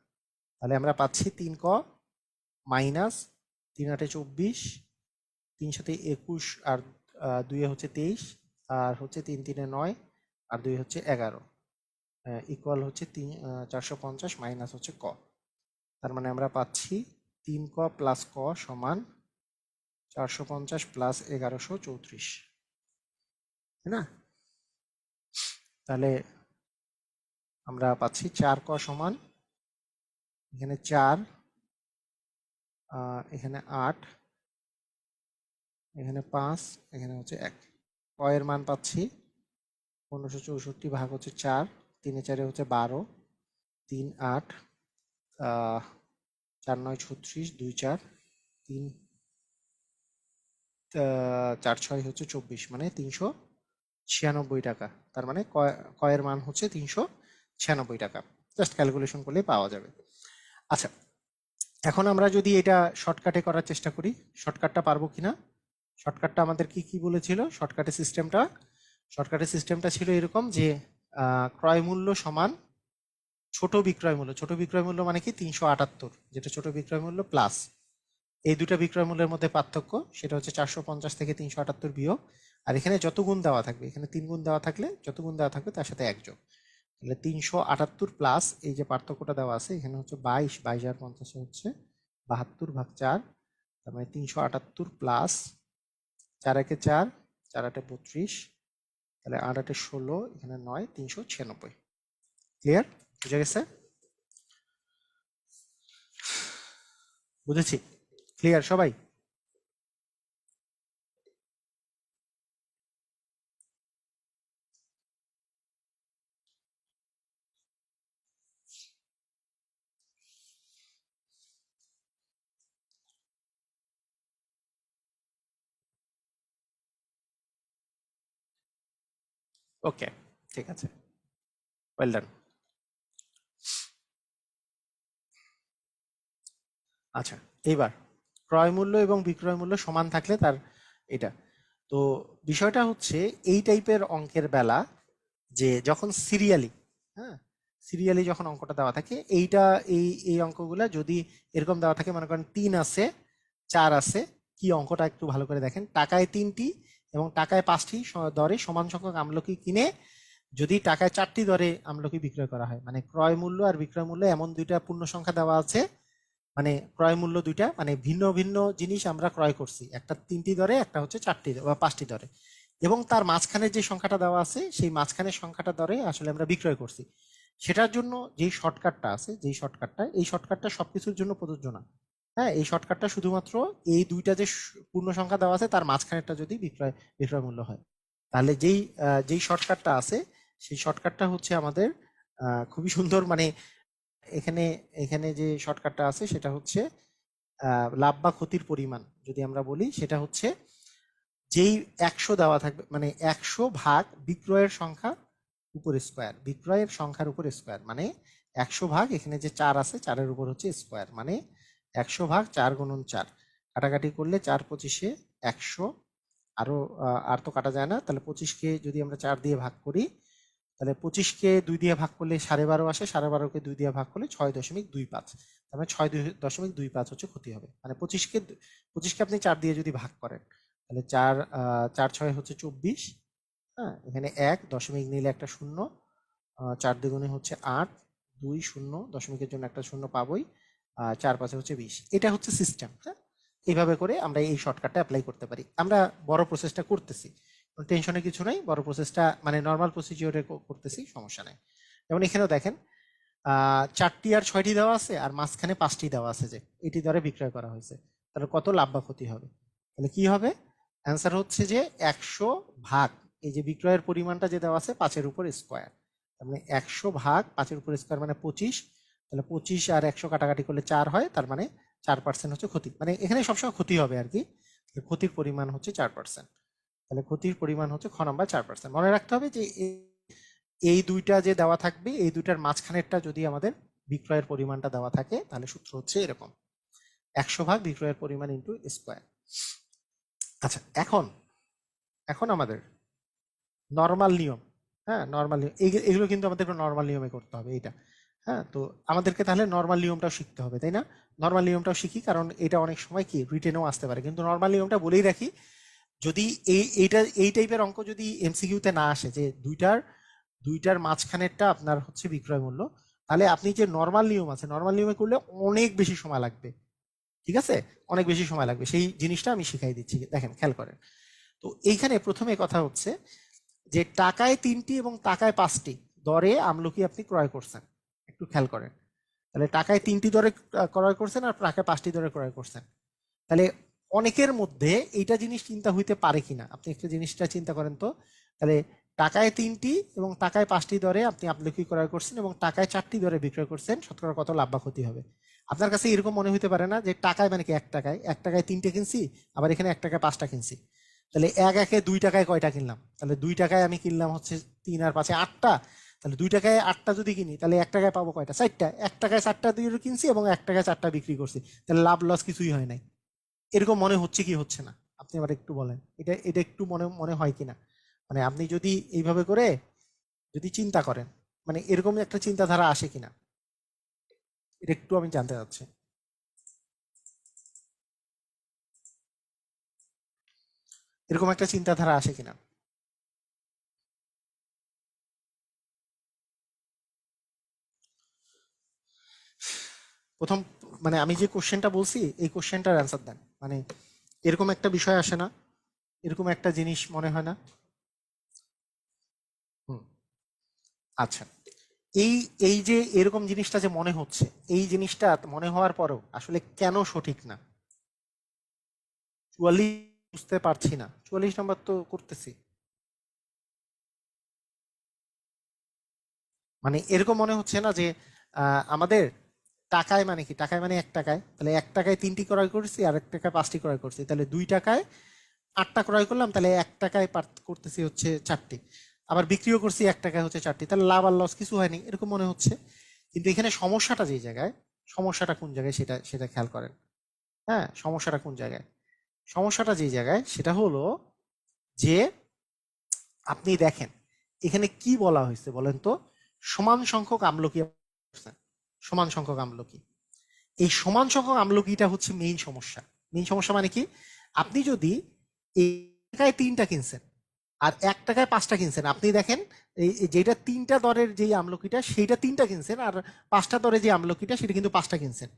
তাহলে আমরা পাচ্ছি 3 ক মাইনাস 3 8 24, 3 7 21, আর 2 হচ্ছে 23, আর হচ্ছে 3 3 9, আর 2 হচ্ছে 11, ইকুয়াল হচ্ছে 450 মাইনাস হচ্ছে ক। তার মানে আমরা পাচ্ছি 3 ক প্লাস ক সমান 450 প্লাস 1134, তাই না? তাহলে আমরা পাচ্ছি 4 ক সমান এখানে 4, এখানে 8, এখানে 5, এখানে হচ্ছে 1। ক এর মান পাচ্ছি 1564 ভাগ হচ্ছে 4, 3 4 হচ্ছে 12, 3 8, 4 9 36, 2 4, 3 4 6 হচ্ছে 24, মানে 396 টাকা। তার মানে কয়ের মান হচ্ছে 396 টাকা। জাস্ট ক্যালকুলেশন করলে পাওয়া যাবে। আচ্ছা, এখন আমরা যদি এটা শর্টকাটে করার চেষ্টা করি, শর্টকাটটা পারবো কিনা? শর্টকাটটা আমাদের কি বলেছিল? শর্টকাটের সিস্টেমটা ছিল এরকম যে ক্রয় মূল্য সমান ছোট বিক্রয় মূল্য মানে কি 378, যেটা ছোট বিক্রয় মূল্য প্লাস এই দুটা বিক্রয় মূল্যের মধ্যে পার্থক্য, সেটা হচ্ছে 450 থেকে 378 বিয়োগ, আর এখানে যত গুণ দেওয়া থাকবে, এখানে 3 গুণ দেওয়া থাকলে যত গুণ দেওয়া থাকবে তার সাথে 1 যোগ, তাহলে 378 প্লাস এই যে পার্থক্যটা দেওয়া আছে এখানে হচ্ছে 22, 22 আর 50 হচ্ছে 72/4, তার মানে 378 প্লাস 4 একে 4, 4 আটে 32, তাহলে 8 আটে 16, এখানে 9, 396। ক্লিয়ার? বুঝে গেছে? বুঝেছি? ক্লিয়ার সবাই? ওকে, ঠিক আছে, ওয়েল ডান। আচ্ছা, এইবার ক্রয় মূল্য এবং বিক্রয় মূল্য সমান থাকলে তার এটা, তো বিষয়টা হচ্ছে এই টাইপের অঙ্কের বেলা, যে যখন সিরিয়ালি, হ্যাঁ, সিরিয়ালি যখন অঙ্কটা দেওয়া থাকে, এইটা এই অঙ্কগুলা যদি এরকম দেওয়া থাকে, মনে করেন 3 আছে, 4 আছে, কি অঙ্কটা একটু ভালো করে দেখেন, টাকায় 3টি এবং টাকায় 5টি দরে সমান সংখ্যক আমলকি কিনে যদি টাকায় 4টি দরে আমলকি বিক্রয় করা হয়, মানে ক্রয় মূল্য আর বিক্রয় মূল্য এমন দুইটা পূর্ণ সংখ্যা দেওয়া আছে, মানে ক্রয় মূল্য দুইটা, মানে ভিন্ন ভিন্ন জিনিস আমরা ক্রয় করছি, একটা 3টি দরে, একটা হচ্ছে 4টি বা 5টি দরে, এবং তার মাঝখানে যে সংখ্যাটা দেওয়া আছে সেই মাঝখানের সংখ্যাটা দরে আসলে আমরা বিক্রয় করছি, সেটার জন্য যেই শর্টকাটটা আছে, যেই শর্টকাটটা, এই শর্টকাটটা সবকিছুর জন্য প্রযোজ্য না। হ্যাঁ, এই শর্টকাটটা শুধুমাত্র এই দুইটা যে পূর্ণ সংখ্যা দেওয়া আছে তার মাঝখানেরটা যদি বিক্রয় বিক্রয় মূল্য হয়, তাহলে যেই শর্টকাটটা আছে সেই শর্টকাটটা হচ্ছে আমাদের খুবই সুন্দর, মানে এখানে এখানে যে শর্টকাটটা আছে সেটা হচ্ছে লাভ বা ক্ষতির পরিমাণ যদি আমরা বলি, সেটা হচ্ছে যেই 100 দেওয়া থাকবে, মানে 100 ভাগ বিক্রয়ের সংখ্যা উপর স্কোয়ার, বিক্রয়ের সংখ্যার উপর স্কোয়ার, মানে 100 ভাগ এখানে যে 4 আছে 4-এর উপর হচ্ছে স্কোয়ার, মানে 100 ভাগ 4 গুণন 4, কাটাকাটি করলে 4 25-এ 100, আরো আর তো কাটা যায় না, তাহলে 25-কে যদি আমরা 4 দিয়ে ভাগ করি, তাহলে 25-কে 2 দিয়ে ভাগ করলে 12.5 আসে, 12.5-কে 2 দিয়ে ভাগ করলে 6.25, তার মানে 6.25 হচ্ছে ক্ষতি হবে, মানে 25-কে আপনি 4 দিয়ে যদি ভাগ করেন, তাহলে 4 হচ্ছে 24, হ্যাঁ, এখানে 1 দশমিক নিলে একটা শূন্য, 4 দ্বিগুণে হচ্ছে 8, 2 শূন্য, দশমিকের জন্য একটা শূন্য পাবোই, 4 5 হচ্ছে 20, এটা হচ্ছে সিস্টেম। হ্যাঁ, এইভাবে করে আমরা এই শর্টকাটটা অ্যাপ্লাই করতে পারি। আমরা বড় প্রসেসটা করতেছি, টেনশনের কিছু নাই, বড় প্রসেসটা মানে নর্মাল প্রসিজিওরে করতেছি, সমস্যা নাই। যেমন এখানেও দেখেন 4টি আর 6টি দেওয়া আছে, আর মাঝখানে 5টি দেওয়া আছে, যে এটি দরে বিক্রয় করা হয়েছে, তাহলে কত লাভ বা ক্ষতি হবে? তাহলে কি হবে? অ্যান্সার হচ্ছে যে 100 ভাগ এই যে বিক্রয়ের পরিমাণটা যে দেওয়া আছে 5-এর উপর স্কোয়ার, তার মানে 100 ভাগ 5-এর উপর স্কোয়ার মানে 25, তাহলে 25 আর 100 কাটাকাটি করলে 4 হয়, তার মানে 4% হচ্ছে ক্ষতি, মানে এখানে সবসময় ক্ষতি হবে আর কি, ক্ষতির পরিমাণ হচ্ছে 4%, তাহলে ক্ষতির পরিমাণ হচ্ছে খ নাম্বার 4%। মনে রাখতে হবে যে এই দুইটা যে দেওয়া থাকবে, এই দুইটার মাঝখানেরটা যদি আমাদের বিক্রয়ের পরিমাণটা দেওয়া থাকে, তাহলে সূত্র হচ্ছে এরকম, 100 ভাগ বিক্রয়ের পরিমাণ ইন্টু স্কোয়ার। আচ্ছা, এখন এখন আমাদের নর্মাল নিয়ম, হ্যাঁ, নর্মাল নিয়ম, এগুলো কিন্তু আমাদেরকে নর্মাল নিয়মে করতে হবে এটা। হ্যাঁ, তো আমাদেরকে তাহলে নর্মাল নিয়মটাও শিখতে হবে, তাই না? নর্মাল নিয়মটাও শিখি, কারণ এটা অনেক সময় কি রিটেনেও আসতে পারে, কিন্তু নর্মাল নিয়মটা বলেই রাখি, যদি এই টাইপের অঙ্ক যদি এমসিকিউতে না আসে, যে দুইটার মাঝখানেরটা আপনার হচ্ছে বিক্রয় মূল্য, তাহলে আপনি যে নর্মাল নিয়ম আছে, নর্মাল নিয়মে করলে অনেক বেশি সময় লাগবে, ঠিক আছে, অনেক বেশি সময় লাগবে, সেই জিনিসটা আমি শিখাই দিচ্ছি, দেখেন খেয়াল করেন। তো এইখানে প্রথমে কথা হচ্ছে যে টাকায় 3টি এবং টাকায় 5টি দরে আমলকি আপনি ক্রয় করছেন, একটু খেয়াল করেন, তাহলে টাকায় 3টি দরে ক্রয় করছেন আর টাকায় 5টি দরে ক্রয় করছেন, তাহলে অনেকের মধ্যে এইটা জিনিস চিন্তা হইতে পারে কিনা, আপনি একটা জিনিসটা চিন্তা করেন তো, তাহলে টাকায় 3টি এবং টাকায় 5টি দরে আপনি আমলকি ক্রয় করছেন এবং টাকায় 4টি দরে বিক্রয় করছেন, শতকরা কত লাভ বা ক্ষতি হবে? আপনার কাছে এরকম মনে হইতে পারে না যে টাকায় মানে কি 1 টাকায় 3টে কিনছি, আবার এখানে 1 টাকায় 5টা কিনছি, তাহলে 2 টাকায় কয়টা কিনলাম? তাহলে 2 টাকায় আমি কিনলাম হচ্ছে 3 আর 5-এ 8টা, তাহলে 2 টাকায় 8টা যদি কিনি, তাহলে 1 টাকায় পাবো কয়টা? 4টা। 1 টাকায় 4টা দিয়ে কিনছি এবং 1 টাকায় 4টা বিক্রি করছি, তাহলে লাভ লস কিছুই হয় নাই। এরকম মনে হচ্ছে কি হচ্ছে না? আপনি আবার একটু বলেন, এটা এটা একটু মনে মনে হয় কিনা, মানে আপনি যদি এইভাবে করে যদি চিন্তা করেন, মানে এরকম একটা চিন্তাধারা আসে কিনা? এটা একটু আমি জানতে চাচ্ছি। এরকম একটা চিন্তাধারা আসে কিনা? প্রথম মানে আমি যে কোশ্চেনটা বলছি এই কোশ্চেনটার অ্যান্সার দেন। মানে এরকম একটা বিষয় আসে না, এরকম একটা জিনিস মনে হয় না? হুম। আচ্ছা, এই এই যে এরকম জিনিসটা যে মনে হচ্ছে, এই জিনিসটা মনে হওয়ার পরেও আসলে কেন সঠিক না? 44 বুঝতে পারছি না, 44 নাম্বার তো করতেছি। মানে এরকম মনে হচ্ছে না যে আমাদের টাকায় মানে কি, টাকায় মানে 1 টাকায়, তাহলে 1 টাকায় 3টি ক্রয় করছি আর 1 টাকায় 5টি ক্রয় করছি, তাহলে 2 টাকায় 8টা ক্রয় করলাম, তাহলে 1 টাকায় করতেছি হচ্ছে 4টি, আবার বিক্রিও করছি 1 টাকায় হচ্ছে 4টি, তাহলে লাভ আর লস কিছু হয়নি এরকম মনে হচ্ছে। কিন্তু এখানে সমস্যাটা যে জায়গায়, সমস্যাটা কোন জায়গায় সেটা সেটা খেয়াল করেন। হ্যাঁ, সমস্যাটা কোন জায়গায়? সমস্যাটা যে জায়গায় সেটা হলো যে আপনি দেখেন এখানে কি বলা হয়েছে বলেন তো, সমান সংখ্যক আমলকি, সমান সংখ্যক আমলকি। এই সমান সংখ্যক আমলকিটা হচ্ছে মেইন সমস্যা। মেইন সমস্যা মানে কি, আপনি যদি এই টাকায় 3টা কিনছেন আর 1 টাকায় 5টা কিনছেন, আপনি দেখেন যেটা 3টা দরের যে আমলকিটা সেইটা 3টা কিনছেন, আর 5টা দরে যে আমলকিটা সেটা কিন্তু 5টা কিনছেন।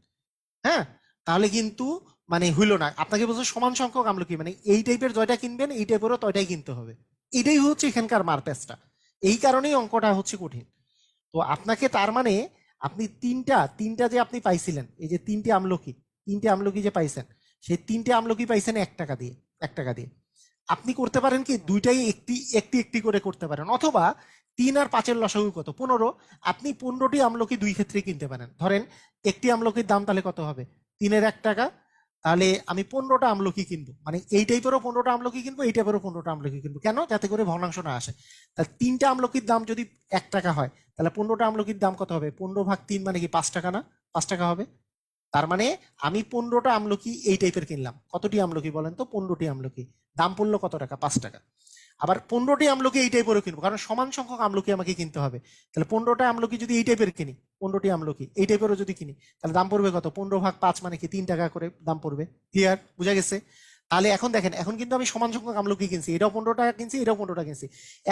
হ্যাঁ, তাহলে কিন্তু মানে হইল না। আপনাকে বলছে সমান সংখ্যক আমলকি, মানে এই টাইপের জয়টা কিনবেন এই টাইপেরও তয়টাই কিনতে হবে। এটাই হচ্ছে এখানকার মারপ্যাচটা। এই কারণেই অঙ্কটা হচ্ছে কঠিন। তো আপনাকে তার মানে আপনি তিনটা তিনটা যে আপনি পাইছিলেন, এই যে 3টে আমলকি, 3টে আমলকি যে পাইছেন, সেই 3টে আমলকি পাইছেন 1 টাকা দিয়ে, 1 টাকা দিয়ে। আপনি করতে পারেন কি, দুইটাই একটি একটি একটি করে করতে পারেন, অথবা 3 আর 5-এর লসাগু কত, 15। আপনি 15টি আমলকি দুই ক্ষেত্রে কিনতে পারেন। ধরেন একটি আমলকির দাম তাহলে কত হবে, 3-এর 1 টাকা, তাহলে আমি 15টা আমলকি কিনবো, মানে এই টাইপেরও 15টা আমলকি কিনবো, এই টাইপেরও 15টা আমলকি কিনবো। কেন? যাতে করে ভগ্নাংশ না আসে। তাহলে 3টা আমলকির দাম যদি 1 টাকা হয়, তাহলে 15টা আমলকির দাম কত হবে, 15 ভাগ 3 মানে কি 5 টাকা না? 5 টাকা হবে। তার মানে আমি 15টা আমলকি এই টাইপের কিনলাম। কতটি আমলকি বলেন তো? 15টি আমলকি। দাম পড়লো কত টাকা? 5 টাকা। আবার 15টি আমলকি এই টাইপেরও কিনবো, কারণ সমান সংখ্যক আমলকি আমাকে কিনতে হবে। তাহলে 15টা আমলকি যদি এই টাইপের কিনি, 15টি আমলকি এই টাইপেরও যদি কিনি, তাহলে দাম পড়বে কত? 15 ভাগ 5 মানে কি 3 টাকা করে দাম পড়বে। ক্লিয়ার? বুঝা গেছে? তাহলে এখন দেখেন, এখন কিন্তু আমি সমান সংখ্যক আমলকি কিনছি, এটাও 15 টাকা কিনছি, এটাও 15টা কিনছি।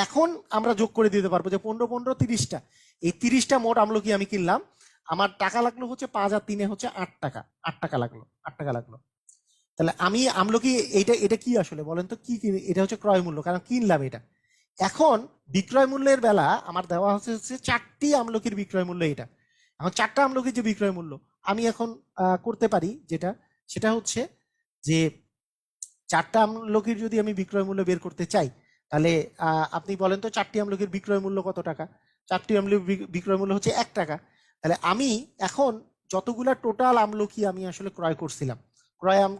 এখন আমরা যোগ করে দিতে পারবো যে 15-15 30টা, এই 30টা মোট আমলকি আমি কিনলাম। আমার টাকা লাগলো হচ্ছে 5 আর 3 হচ্ছে 8 টাকা। 8 টাকা লাগলো, 8 টাকা লাগলো। তাহলে আমি আমলকি, এইটা এটা কি আসলে বলেন তো, কি এটা হচ্ছে ক্রয় মূল্য, কারণ কিনলাম এটা। এখন বিক্রয় মূল্যের বেলা আমার দেওয়া হচ্ছে 4টি আমলকির বিক্রয় মূল্য এটা। এখন 4টা আমলকির যে বিক্রয় মূল্য, আমি এখন করতে পারি যেটা, সেটা হচ্ছে যে 4টা আমলকির যদি আমি বিক্রয় মূল্য বের করতে চাই, তাহলে আপনি বলেন তো 4টি আমলকির বিক্রয় মূল্য কত টাকা? 4টি আমলকির বিক্রয় মূল্য হচ্ছে 1 টাকা। তাহলে আমি এখন যতগুলা টোটাল আমলকি আমি আসলে ক্রয় করছিলাম,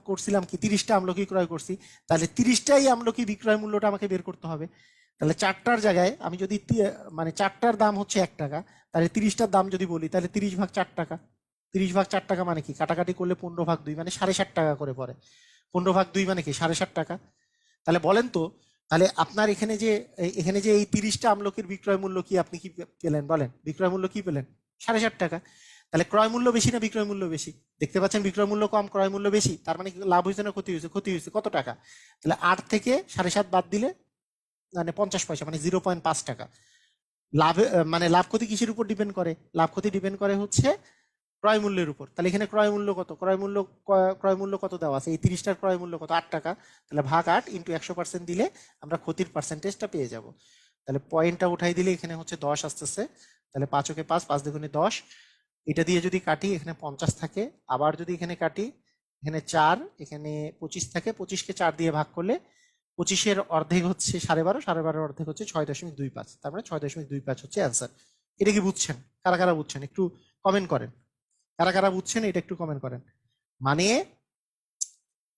করছিলাম কি 30টা আমলকি ক্রয় করছি, তাহলে 30টাই আমলকি বিক্রয় মূল্যটা আমাকে বের করতে হবে। তাহলে 4টার জায়গায় আমি যদি মানে 4টার দাম হচ্ছে 1 টাকা, তাহলে 30টার দাম যদি বলি, তাহলে 30 ভাগ 4 টাকা। 30 ভাগ 4 টাকা মানে কি, কাটাকাটি করলে 15 ভাগ 2 মানে 7.5 টাকা করে পড়ে। 15 ভাগ 2 মানে কি 7.5 টাকা। তাহলে বলেন তো, তাহলে আপনার এখানে যে এখানে যে এই 30টা আমলকির বিক্রয় মূল্য কি আপনি কি পেলেন বলেন? বিক্রয় মূল্য কি পেলেন? 7.5 টাকা। তাহলে ক্রয় মূল্য বেশি না বিক্রয় মূল্য বেশি? দেখতে পাচ্ছেন বিক্রয় মূল্য কম, ক্রয় মূল্য বেশি। তার মানে লাভ হয়েছে না ক্ষতি হয়েছে? ক্ষতি হয়েছে। কত টাকা? তাহলে 8 থেকে 7.5 বাদ দিলে মানে 50 পয়সা, মানে 0.5 টাকা লাভ। মানে লাভ ক্ষতি কিসের উপর ডিপেন্ড করে? লাভ ক্ষতি ডিপেন্ড করে হচ্ছে ক্রয় মূল্যের উপর। তাহলে এখানে ক্রয় মূল্য কত? ক্রয় মূল্য কত দেওয়া আছে? এই 30টার ক্রয় মূল্য কত? 8 টাকা। তাহলে ভাগ 8 ইন্টু 100% দিলে আমরা ক্ষতির পার্সেন্টেজটা পেয়ে যাব। তাহলে পয়েন্টটা উঠাই দিলে এখানে হচ্ছে 10 আসতেছে। তাহলে 5 কে 5, 5 দুগুণে 10। এটা দিয়ে যদি কাটি এখানে 50 থাকে। আবার যদি এখানে কাটি, এখানে 4, এখানে 25 থাকে। 25কে 4 দিয়ে ভাগ করলে 25-এর অর্ধেক হচ্ছে 12.5, 12.5-এর অর্ধেক হচ্ছে 6.25। তার মানে 6.25 হচ্ছে অ্যান্সার। এটা কি বুঝছেন? কারা কারা বুঝছেন একটু কমেন্ট করেন। কারা কারা বুঝছেন এটা একটু কমেন্ট করেন। মানে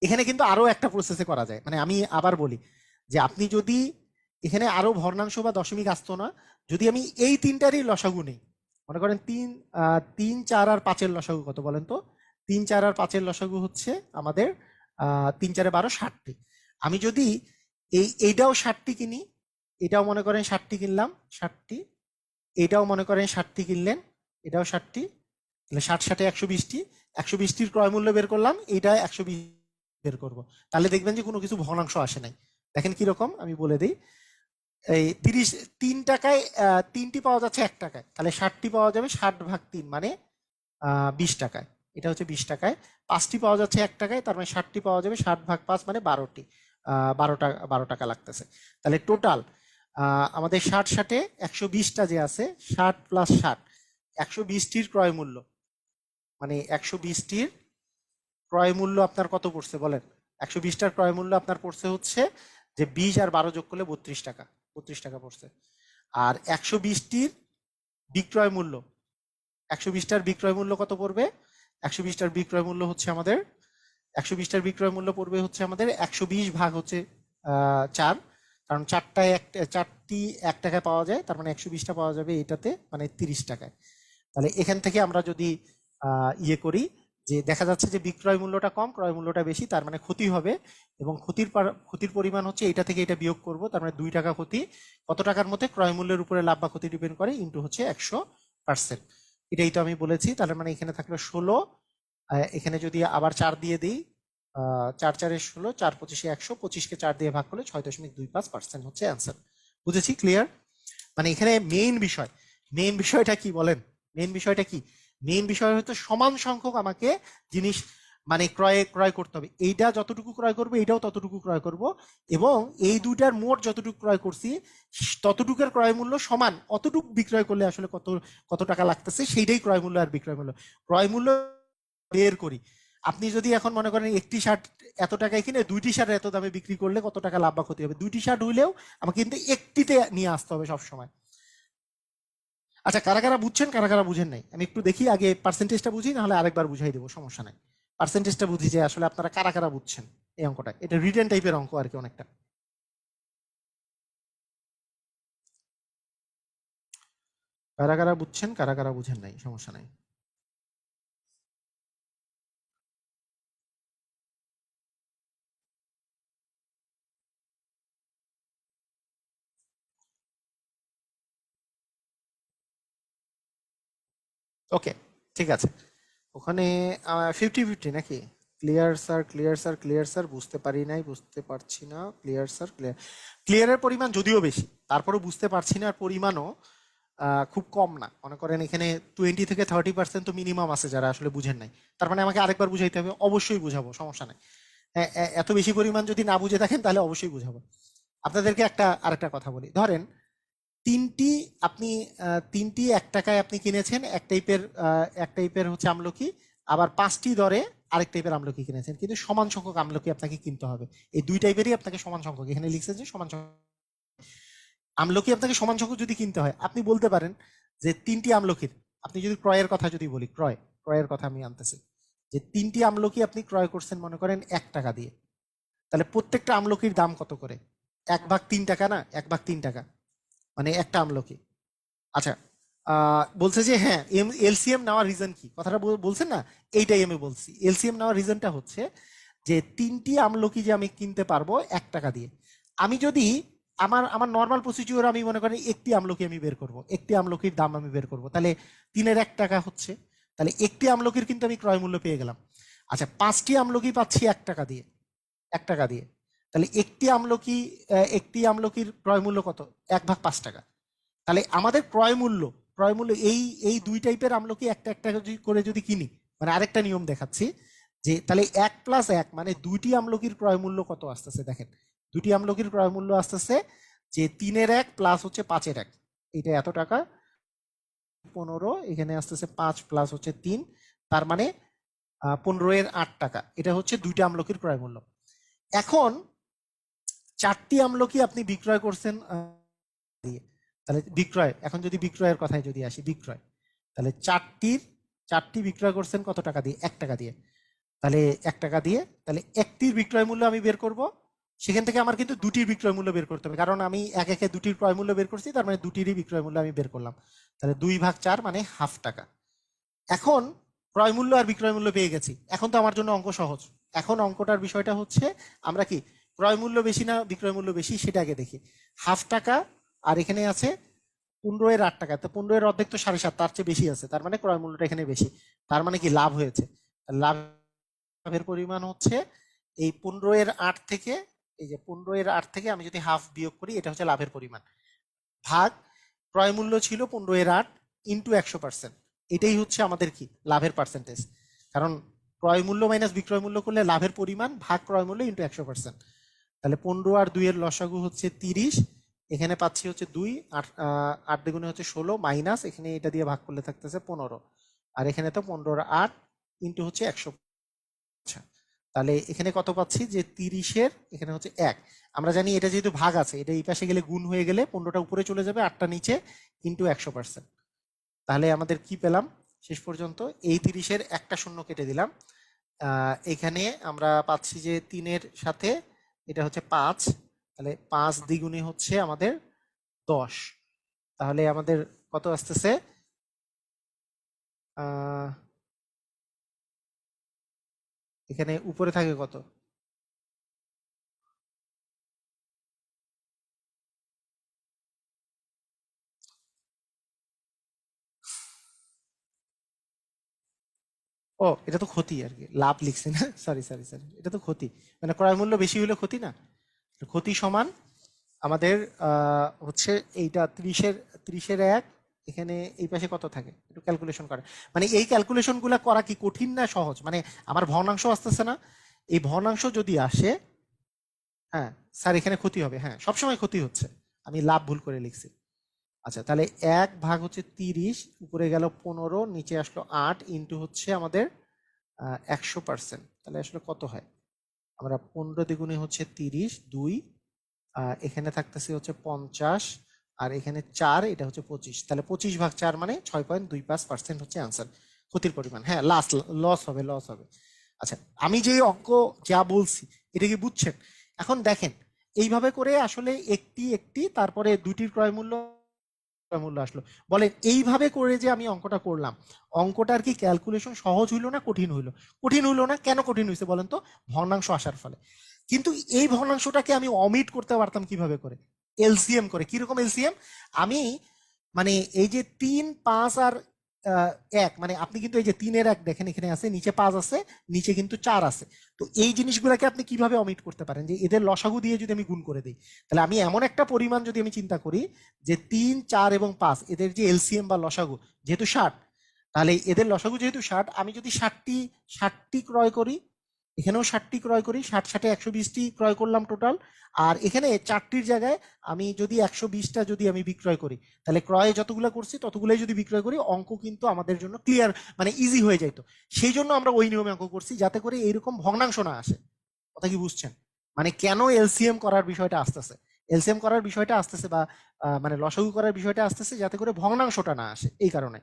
এখানে কিন্তু আরো একটা প্রসেসে করা যায়। মানে আমি আবার বলি যে আপনি যদি এখানে আরো ভগ্নাংশ বা দশমিক আসতো না, যদি আমি এই 3টারই লসাগু নেই, মনে করেন 3, 4 আর 5-এর লসাগু কত বলেন তো? 3, 4 আর 5-এর লসাগু হচ্ছে আমাদের 3, 4 12, 60টি। আমি যদি এইটাও 60টি কিনি, এটাও মনে করেন 60টি কিনলাম, 60টি, এটাও মনে করেন 60টি কিনলেন, এটাও 60টি, তাহলে 60 120টি, 120টির ক্রয় মূল্য বের করলাম, এইটা 120 বের করব। তাহলে দেখবেন যে কোনো কিছু ভগ্নাংশ আসে নাই। দেখেন কিরকম, আমি বলে দিই। এই 3 টাকায় 3টি পাওয়া যাচ্ছে 1 টাকায়, তাহলে 60টি পাওয়া যাবে 60/3 মানে 20 টাকায়। এটা হচ্ছে 20 টাকায়। 5টি পাওয়া যাচ্ছে 1 টাকায়, তার মানে 60টি পাওয়া যাবে 60/5 মানে 12টি। 12 টাকা লাগতেছে। তাহলে টোটাল আমাদের 60 120টা যে আছে, 60 + 60 120টির ক্রয় মূল্য, মানে 120টির ক্রয় মূল্য আপনার কত পড়ছে বলেন? 120টার ক্রয় মূল্য আপনার পড়ছে হচ্ছে যে 20 আর 12 যোগ করলে 32 টাকা। 32 টাকা পড়ছে। আর 120টির বিক্রয় মূল্য, 120টার বিক্রয় মূল্য কত পড়বে? 120টার বিক্রয় মূল্য হচ্ছে আমাদের 120টার বিক্রয় মূল্য পড়বে হচ্ছে আমাদের 120 ভাগ হচ্ছে 4, কারণ 4টি 1 টাকায় পাওয়া যায়, তার মানে 120টা পাওয়া যাবে এটাতে, মানে 30 টাকায়। তাহলে এখান থেকে আমরা যদি ইয়ে করি, যে দেখা যাচ্ছে যে বিক্রয় মূল্যটা কম, ক্রয় মূল্যটা বেশি, তার মানে ক্ষতি হবে, এবং ক্ষতির পরিমাণ হচ্ছে এটা থেকে এটা বিয়োগ করব, তার মানে 2 টাকা ক্ষতি। কত টাকার মধ্যে? ক্রয় মূল্যের উপরে লাভ বা ক্ষতি ডিপেন্ড করে, ইন্টু হচ্ছে 100%। এটাই তো আমি বলেছি। তাহলে মানে এখানে থাকলো 16, এখানে যদি আবার 4 দিয়ে দিই, 4 4 16, 4 25 100, 25কে 4 দিয়ে ভাগ করলে 6.25% হচ্ছে অ্যান্সার। বুঝেছি? ক্লিয়ার? মানে এখানে মেইন বিষয়টা কি বলেন? মেইন বিষয়টা কি? মেইন বিষয় হচ্ছে সমান সংখ্যক আমাকে জিনিস মানে ক্রয় করতে হবে। এইটা যতটুকু ক্রয় করবো, এইটাও ততটুকু ক্রয় করব, এবং এই দুইটার মোট যতটুকু ক্রয় করছি ততটুকুর ক্রয় মূল্য সমান, অতটুকু বিক্রয় করলে আসলে কত কত টাকা লাগতেছে, সেইটাই ক্রয় মূল্য আর বিক্রয় মূল্য। ক্রয় মূল্য বের করি। আপনি যদি এখন মনে করেন একটি শার্ট এত টাকায় কিনে 2টি শার্ট এত দামে বিক্রি করলে কত টাকা লাভ বা ক্ষতি হবে? 2টি শার্ট হইলেও আমাকে কিন্তু একটিতে নিয়ে আসতে হবে সবসময়। আচ্ছা, কারা কারা বুঝছেন, কারা কারা বুঝেন নাই, আমি একটু দেখি। আগে পার্সেন্টেজটা বুঝি, নাহলে আরেকবার বুঝাই দেবো, সমস্যা নাই। পার্সেন্টেজটা বুঝি যে আসলে আপনারা কারা কারা বুঝছেন এই অঙ্কটা। এটা রিটেন টাইপের অঙ্ক আর কি অনেকটা। কারা কারা বুঝছেন, কারা কারা বুঝেন নাই, সমস্যা নাই। ওকে, ঠিক আছে। ওখানে 50-50 নাকি? Clear sir, clear sir, clear sir, বুঝতে পারি নাই, বুঝতে পারছি না, ক্লিয়ার স্যার, ক্লিয়ার। ক্লিয়ারের পরিমাণ যদিও বেশি, তারপরেও বুঝতে পারছি না, আর পরিমাণও খুব কম না। মনে করেন এখানে 20 থেকে 30% তো মিনিমাম আছে যারা আসলে বুঝেন নাই। তার মানে আমাকে আরেকবার বুঝাইতে হবে? অবশ্যই বুঝাবো, সমস্যা নাই। এত বেশি পরিমাণ যদি না বুঝে থাকেন তাহলে অবশ্যই বুঝাবো। আপনাদেরকে আরেকটা কথা বলি। ধরেন তিনটি আপনি 3টি 1 টাকায় আপনি কিনেছেন এক টাইপের হচ্ছে আমলকি, আবার 5টি দরে আরেক টাইপের আমলকি কিনেছেন, কিন্তু সমান সংখ্যক আমলকি আপনাকে কিনতে হবে। এই 2 টাইপেরই আপনাকে সমান সংখ্যক, এখানে লিখছে যে সমান সংখ্যক আমলকি আপনাকে সমান সংখ্যক যদি কিনতে হয়, আপনি বলতে পারেন যে 3টি আমলকির, আপনি যদি ক্রয়ের কথা যদি বলি, ক্রয়ের কথা আমি আনতেছি, যে 3টি আমলকি আপনি ক্রয় করছেন মনে করেন 1 টাকা দিয়ে, তাহলে প্রত্যেকটা আমলকির দাম কত করে? 1/3 টাকা না? 1/3 টাকা মানে একটা আমলকি। আচ্ছা, বলছে যে হ্যাঁ, এলসিএম নেওয়ার রিজন কি, কথাটা বলছেন না? এইটাই আমি বলছি। এলসিএম নেওয়ার রিজনটা হচ্ছে যে 3টি আমলকি যে আমি কিনতে পারবো 1 টাকা দিয়ে, আমি যদি আমার আমার নর্মাল প্রসিডিওর আমি মনে করি একটি আমলকি আমি বের করব, একটি আমলকির দাম আমি বের করব, তাহলে 3-এর 1 টাকা হচ্ছে, তাহলে একটি আমলকির কিন্তু আমি ক্রয় মূল্য পেয়ে গেলাম। আচ্ছা, 5টি আমলকি পাচ্ছি 1 টাকা দিয়ে, 1 টাকা দিয়ে, তাহলে একটি আমলকির ক্রয় মূল্য কত? 1/5 টাকা। তাহলে আমাদের ক্রয় মূল্য এই 2 টাইপের আমলকি একটা একটা করে যদি কিনি, মানে আরেকটা নিয়ম দেখাচ্ছি, যে তাহলে 1+1 মানে 2টি আমলকির ক্রয় মূল্য কত আসতেছে দেখেন। 2টি আমলকির ক্রয় মূল্য আসতেছে যে 3-এর 1 প্লাস হচ্ছে 5-এর 1, এটা এত টাকা। 15, এখানে আসতেছে 5 প্লাস হচ্ছে 3, তার মানে 15-এর 8 টাকা। এটা হচ্ছে 2টা আমলকির ক্রয় মূল্য। এখন 4টি আমলকি আপনি বিক্রয় করছেন দিয়ে, তাহলে এখন যদি বিক্রয়ের কথায় যদি আসি, তাহলে 4টি বিক্রয় করছেন কত টাকা দিয়ে? 1 টাকা দিয়ে। তাহলে 1 টাকা দিয়ে, তাহলে একটির বিক্রয় মূল্য আমি বের করব, সেখান থেকে আমার কিন্তু 2টির বিক্রয় মূল্য বের করতে হবে, কারণ আমি একে 2টির ক্রয় মূল্য বের করছি, তার মানে 2টিরই বিক্রয় মূল্য আমি বের করলাম। তাহলে 2/4 মানে হাফ টাকা। এখন ক্রয় মূল্য আর বিক্রয় মূল্য পেয়ে গেছি, এখন তো আমার জন্য অঙ্ক সহজ। এখন অঙ্কটার বিষয়টা হচ্ছে আমরা কি ক্রয় মূল্য বেশি না বিক্রয় মূল্য বেশি সেটা আগে দেখি। হাফ টাকা আর এখানে আছে 15 এর 8 টাকা, তো 15 এর অর্ধেক তো 7.5, তার চেয়ে বেশি আছে, তার মানে ক্রয় মূল্যটা এখানে বেশি। তার মানে কি লাভ হয়েছে। লাভের পরিমাণ হচ্ছে এই 15 এর 8 থেকে, এই যে 15 এর 8 থেকে আমি যদি হাফ বিয়োগ করি, এটা হচ্ছে লাভের পরিমাণ, ভাগ ক্রয় মূল্য ছিল 15 এর 8 ইন্টু 100%। এটাই হচ্ছে আমাদের কি লাভের পার্সেন্টেজ। কারণ ক্রয় মূল্য মাইনাস বিক্রয় মূল্য করলে লাভের পরিমাণ ভাগ ক্রয় মূল্য ইন্টু 100%। তাহলে 15 আর 2 এর লসাগু হচ্ছে 30, এখানে পাচ্ছি হচ্ছে 2, 8 দ্বিগুণে হচ্ছে 16, মাইনাস এখানে এটা দিয়ে ভাগ করলে থাকতেছে 15, আর এখানে তো 15 আর 8 ইন্টু হচ্ছে 100। আচ্ছা, তাহলে এখানে কত পাচ্ছি যে 30-এর এখানে হচ্ছে 1। আমরা জানি এটা যেহেতু ভাগ আছে, এটা এই পাশে গেলে গুণ হয়ে গেলে 15টা উপরে চলে যাবে, 8টা নিচে, ইন্টু 100%। তাহলে আমাদের কি পেলাম শেষ পর্যন্ত, এই 30-এর একটা শূন্য কেটে দিলাম, এখানে আমরা পাচ্ছি যে 3-এর সাথে এটা হচ্ছে 5, তাহলে 5 দ্বিগুণে হচ্ছে আমাদের 10। তাহলে আমাদের কত আসতেছে, এখানে উপরে থাকে কত, ও এটা তো ক্ষতি আর কি, লাভ লিখছি না, সরি সরি সরি, এটা তো ক্ষতি, মানে ক্রয় মূল্য বেশি হলে ক্ষতি না, ক্ষতি সমান আমাদের হচ্ছে এইটা 30-এর 1, এখানে এই পাশে কত থাকে একটু ক্যালকুলেশন করে, মানে এই ক্যালকুলেশন গুলা করা কি কঠিন না সহজ, মানে আমার ভগ্নাংশ আসতেছে না, এই ভগ্নাংশ যদি আসে, হ্যাঁ স্যার এখানে ক্ষতি হবে, হ্যাঁ সবসময় ক্ষতি হচ্ছে, আমি লাভ ভুল করে লিখছি। আচ্ছা, তাহলে 1 ভাগ হচ্ছে 30, উপরে গেল 15, নিচে আসলো 8, ইন্টু হচ্ছে আমাদের 100%। তাহলে আসলে কত হয়, আমরা 15 দ্বিগুণে হচ্ছে 30, 2, এখানে থাকতেছে হচ্ছে 50, আর এখানে 4, এটা হচ্ছে 25, তাহলে 25/4 মানে 6.25% হচ্ছে অ্যান্সার, ক্ষতির পরিমাণ। হ্যাঁ লস হবে, লস হবে। আচ্ছা, আমি যে অঙ্ক যা বলছি এটা কি বুঝছেন? এখন দেখেন, এইভাবে করে আসলে একটি একটি তারপরে দুটির ক্রয় মূল্য মূল্য আসলো। বলেন এইভাবে করে যে আমি অঙ্কটা করলাম, অঙ্কটার কি ক্যালকুলেশন সহজ হইলো না কঠিন হইলো? কঠিন হইলো না, কেন কঠিন হয়েছে বলেন তো? ভগ্নাংশ আসার ফলে। কিন্তু এই ভগ্নাংশটাকে আমি অমিট করতে পারতাম কিভাবে করে, এলসিএম করে। কিরকম এলসিএম? আমি মানে এই যে 3, 5 আর 1, মানে আপনি কিন্তু এই যে 3-এর 1 দেখেন এখানে আছে, নিচে 5 আছে, নিচে কিন্তু 4 আছে। তো এই জিনিসগুলোকে আপনি কিভাবে অমিট করতে পারেন, যে এদের লসাগু দিয়ে যদি আমি গুণ করে দিই, তাহলে আমি এমন একটা পরিমাণ যদি আমি চিন্তা করি যে 3, 4 এবং 5 এদের যে এলসিএম বা লসাগু যেহেতু 60, তাহলে এদের লসাগু যেহেতু 60, আমি যদি 60টি ক্রয় করি, এখানেও 60টি ক্রয় করি, 60 60 120টি ক্রয় করলাম টোটাল, আর এখানে 4টির জায়গায় আমি যদি 120টা যদি আমি বিক্রয় করি, তাহলে ক্রয়ে যতগুলো করছি ততগুলোই যদি বিক্রয় করি, অঙ্ক কিন্তু আমাদের জন্য ক্লিয়ার, মানে ইজি হয়ে যাইতো। সেই জন্য আমরা ওই নিয়মে অঙ্ক করছি, যাতে করে এইরকম ভগ্নাংশ না আসে। কথা কি বুঝছেন? মানে কেন এলসিএম করার বিষয়টা আসতেছে, এলসিএম করার বিষয়টা আসতেছে, বা মানে লসাগু করার বিষয়টা আসতেছে, যাতে করে ভগ্নাংশটা না আসে, এই কারণে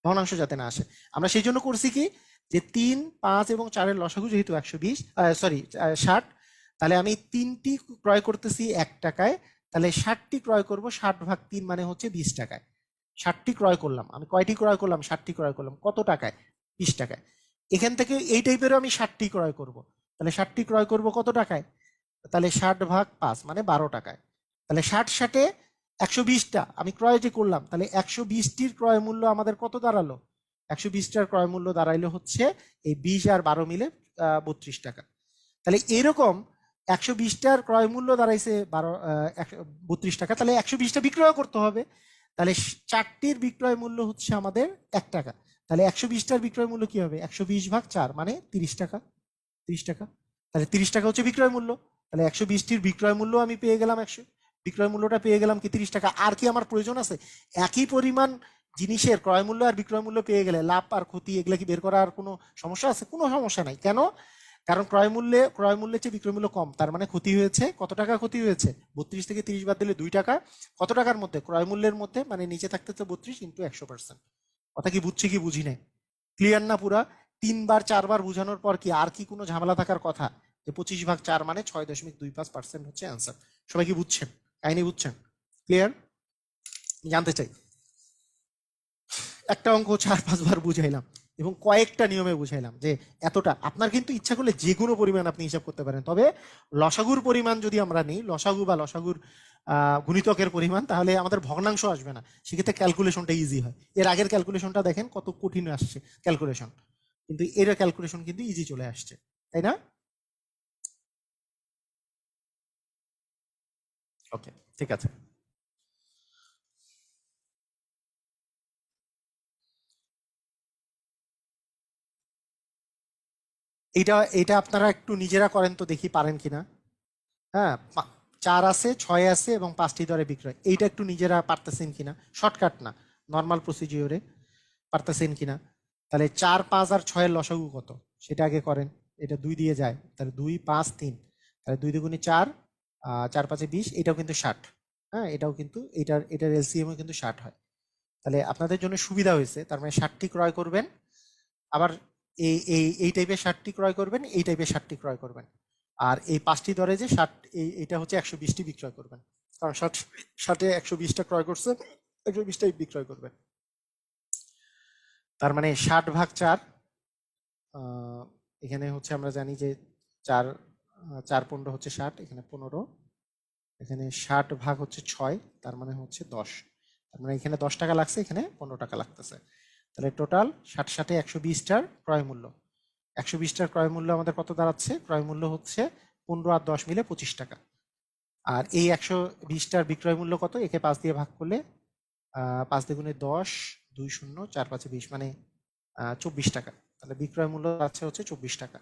ভগ্নাংশ যাতে না আসে। আমরা সেই জন্য করছি কি, যে 3, 5 এবং 4-এর লসাগু যেহেতু 120, সরি 60, তাহলে আমি 3টি ক্রয় করতেছি 1 টাকায়, তাহলে 60টি ক্রয় করব, 60/3 মানে হচ্ছে 20 টাকায়। 60টি ক্রয় করলাম, আমি কয়টি ক্রয় করলাম, 60টি ক্রয় করলাম, কত টাকায়? 20 টাকায়। এখান থেকে এই টাইপেরও আমি 60টি ক্রয় করব, তাহলে 60টি ক্রয় করব কত টাকায়? তাহলে 60/5 মানে 12 টাকায়। তাহলে 60 60-এ 120টা আমি ক্রয় যে করলাম, তাহলে 120টির ক্রয় মূল্য আমাদের কত দাঁড়ালো? 120টার ক্রয় মূল্য দাঁড়াইলো হচ্ছে এই 20 আর 12 মিলে 32 টাকা। তাহলে এরকম 120টার ক্রয় মূল্য দাঁড়াইছে 32 টাকা, তাহলে 120টা বিক্রয় করতে হবে। তাহলে 4টির বিক্রয় মূল্য হচ্ছে আমাদের 1 টাকা। তাহলে 120টার বিক্রয় মূল্য কি হবে? 120/4 মানে 30 টাকা। 30 টাকা, তাহলে 30 টাকা হচ্ছে বিক্রয় মূল্য। তাহলে 120টির বিক্রয় মূল্য আমি পেয়ে গেলাম, 100 বিক্রয় মূল্যটা পেয়ে গেলাম কি 30 টাকা। আর কি আমার প্রয়োজন আছে? একই পরিমাণ জিনিসের ক্রয় মূল্য আর বিক্রয় মূল্য পেয়ে গেলে লাভ আর ক্ষতি এগুলা কি বের করার কোনো সমস্যা আছে? কোনো সমস্যা নাই। কেন? কারণ ক্রয় মূল্যের চেয়ে বিক্রয় মূল্য কম, তার মানে ক্ষতি হয়েছে কত টাকা? ক্ষতি হয়েছে 32 থেকে 30 বাদ দিলে 2 টাকা। কত টাকার মধ্যে? ক্রয় মূল্যের মধ্যে, মানে নিচে থাকতে তো 32 ইন্টু 100%। কথা কি বুঝছি কি বুঝি নাই? ক্লিয়ার না পুরা? 3 বার 4 বার বুঝানোর পর কি আর কি কোনো ঝামেলা থাকার কথা? যে 25/4 মানে 6.25% হচ্ছে অ্যান্সার। সবাই কি বুঝছেন? কাহিনী বুঝছেন? ক্লিয়ার? জানতে চাই। একটা অঙ্ক 4-5 বার বুঝাইলাম, এবং কয়েকটা নিয়মে বুঝাইলাম যে এতটা। আপনার কিন্তু ইচ্ছা করলে যে কোনো পরিমাণ আপনি হিসাব করতে পারেন, তবে লসাগুর পরিমাণ যদি আমরা নিই, লসাগু বা লসাগুর গুণিতকের পরিমাণ, তাহলে আমাদের ভগ্নাংশ আসবে না, সেক্ষেত্রে ক্যালকুলেশনটা ইজি হয়। এর আগের ক্যালকুলেশনটা দেখেন কত কঠিন আসছে ক্যালকুলেশন, কিন্তু এর ক্যালকুলেশন কিন্তু ইজি চলে আসছে, তাই না? ওকে, ঠিক আছে। এটা এটা আপনারা একটু নিজেরা করেন তো, দেখি পারেন কিনা। হ্যাঁ, 4 আছে, 6 আছে এবং 5টি দরে বিক্রয়, এইটা একটু নিজেরা পারতেছেন কিনা, শর্টকাট না, নর্মাল প্রসিজিওরে পারতেছেন কিনা। তাহলে 4, 5 আর 6 এর লসাগু কত সেটা আগে করেন। এটা 2 দিয়ে যায়, তাহলে 2, 5, 3, তাহলে 2 দুগুণে 4, 4 5 20, এটাও কিন্তু 60। হ্যাঁ, এটাও কিন্তু এটার এলসিএমও কিন্তু 60 হয়। তাহলে আপনাদের জন্য সুবিধা হয়েছে, তার মানে 60টি ক্রয় করবেন, আবার এই টাইপের 60টি ক্রয় করবেন, এই টাইপের 60টি ক্রয় করবেন, আর এই 5টি দরে যে 60, এইটা হচ্ছে 120টি বিক্রয় করবেন, কারণ 60 120টা ক্রয় করছে, 120টাই বিক্রয় করবেন। তার মানে 60/4, এখানে হচ্ছে আমরা জানি যে 4, 4 15 হচ্ছে 60, এখানে 15, এখানে 60 ভাগ হচ্ছে 6, তার মানে হচ্ছে 10। তার মানে এখানে 10 টাকা লাগছে, এখানে 15 টাকা লাগতেছে। তাহলে টোটাল 60 60 120টার ক্রয় মূল্য, 120টার ক্রয় মূল্য আমাদের কত দাঁড়াচ্ছে? ক্রয় মূল্য হচ্ছে 15 আর 10 মিলে 25 টাকা। আর এই 120টার বিক্রয় মূল্য কত? একে 5 দিয়ে ভাগ করলে 5 দুগুণে 10, 2 0, 4 5 20, মানে 24 টাকা। তাহলে বিক্রয় মূল্য আছে হচ্ছে 24 টাকা।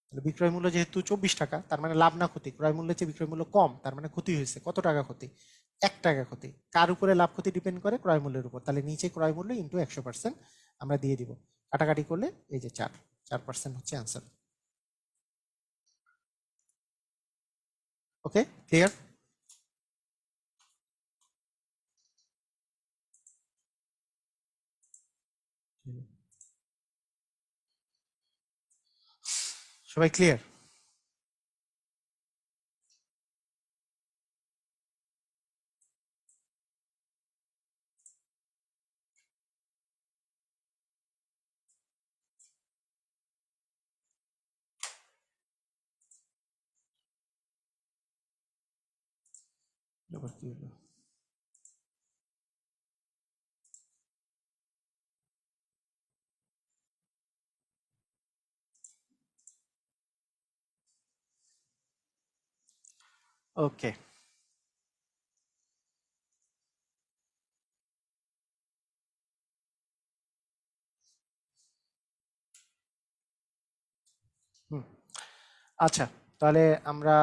তাহলে বিক্রয় মূল্য যেহেতু 24 টাকা, তার মানে লাভ না ক্ষতি? ক্রয় মূল্যের চেয়ে বিক্রয় মূল্য কম, তার মানে ক্ষতি হয়েছে। কত টাকা ক্ষতি? 1 টাকা ক্ষতি। কার উপরে লাভ ক্ষতি ডিপেন্ড করে? ক্রয় মূল্যের উপর। তাহলে নিচে ক্রয় মূল্য ইন্টু 100% আমরা দিয়ে দিব, কাটাকাটি করলে এই যে 4% হচ্ছে অ্যান্সার। ওকে, ক্লিয়ার? সবাই ক্লিয়ার? এবার কি হলো? ওকে, হুম, আচ্ছা, তাহলে আমরা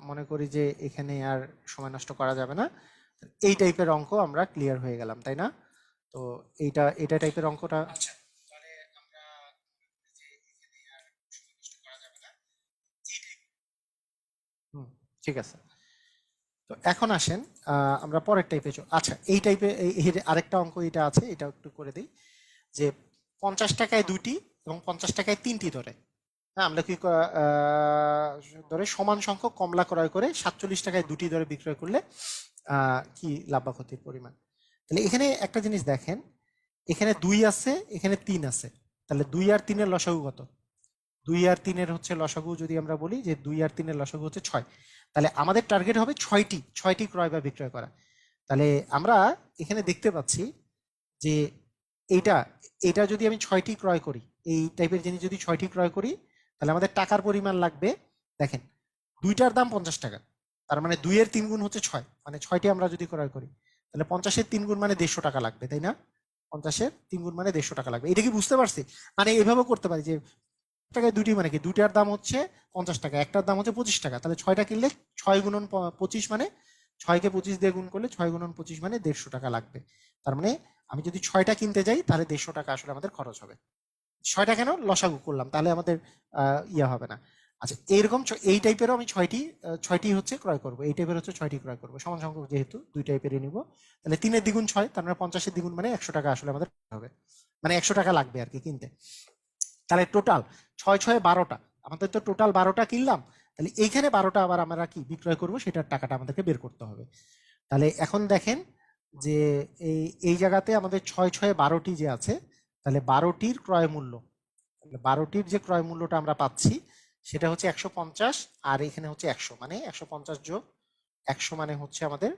মনে করি যে এখানে আর সময় নষ্ট করা যাবে না, এই টাইপের অঙ্ক আমরা ক্লিয়ার হয়ে গেলাম, তাই না? তো এটা টাইপের অঙ্কটা, আচ্ছা, তাহলে আমরা যে এখানে আর সময় নষ্ট করা যাবে না, এই type- হুম, ঠিক আছে। তো এখন আসেন, আমরা পরের টাইপে, আচ্ছা এই টাইপে আরেকটা অঙ্ক এটা আছে, এটা একটু করে দিই। যে 50 টাকায় 2টি এবং 50 টাকায় 3টি ধরে, হ্যাঁ, আমরা কি ধরে সমান সংখ্যক কমলা ক্রয় করে 47 টাকায় 2টি ধরে বিক্রয় করলে কি লাভ বা ক্ষতির পরিমাণ? তাহলে এখানে একটা জিনিস দেখেন, এখানে 2 আছে, এখানে 3 আছে, তাহলে 2 আর 3 এর লসাগু কত? 2 আর 3 এর হচ্ছে লসাগু, যদি আমরা বলি যে 2 আর 3 এর লসাগু হচ্ছে 6, তাহলে আমাদের টার্গেট হবে 6টি ক্রয় বা বিক্রয় করা। তাহলে আমরা এখানে দেখতে পাচ্ছি যে এইটা এটা যদি আমি 6টি ক্রয় করি, এই টাইপের জিনিস যদি 6টি ক্রয় করি, তাহলে আমাদের টাকার পরিমাণ লাগবে, দেখেন, 2টার দাম 50 টাকা, তার মানে 2 এর 3 গুণ হচ্ছে 6, মানে 6টি আমরা যদি ক্রয় করি, তাহলে 50-এর 3 গুণ মানে 150 টাকা লাগবে, তাই না? 50-এর 3 গুণ মানে 150 টাকা লাগবে। এটা কি বুঝতে পারছি? মানে এভাবে করতে পারি যে টাকায় 2টি মানে কি, 2টার দাম হচ্ছে 50 টাকা, একটার দাম হচ্ছে 25 টাকা, তাহলে 6টা কিনলে 6 গুণন 25, মানে 6কে 25 দিয়ে গুণ করলে 6 গুণন 25 মানে 150 টাকা লাগবে। তার মানে আমি যদি 6টা কিনতে যাই, তাহলে 150 টাকা আসলে আমাদের খরচ হবে। 6টা কেন লসাগু করলাম, তাহলে আমাদের ইয়া হবে না। আচ্ছা, এইরকম এই টাইপেরও আমি 6টি হচ্ছে ক্রয় করবো, এই টাইপের হচ্ছে 6টি ক্রয় করবো, সমান সংখ্যক যেহেতু 2 টাইপেরই নিব। তাহলে 3-এর দ্বিগুণ 6, তার মানে 50-এর দ্বিগুণ মানে 100 টাকা আসলে আমাদের হবে, মানে 100 টাকা লাগবে আর কি কিনতে। তাহলে টোটাল 6 6 12টা, আমাদের তো টোটাল 12টা কিনলাম, তাহলে এইখানে 12টা আবার আমরা কি বিক্রয় করব, সেটার টাকাটা আমাদেরকে বের করতে হবে। তাহলে এখন দেখেন যে এই এই জায়গাতে আমাদের 6 6 12টি যে আছে, তাহলে 12টির ক্রয় মূল্য, তাহলে 12টির যে ক্রয় মূল্যটা আমরা পাচ্ছি সেটা হচ্ছে 150, আর এখানে হচ্ছে 100, মানে 150 যোগ 100 মানে হচ্ছে আমাদের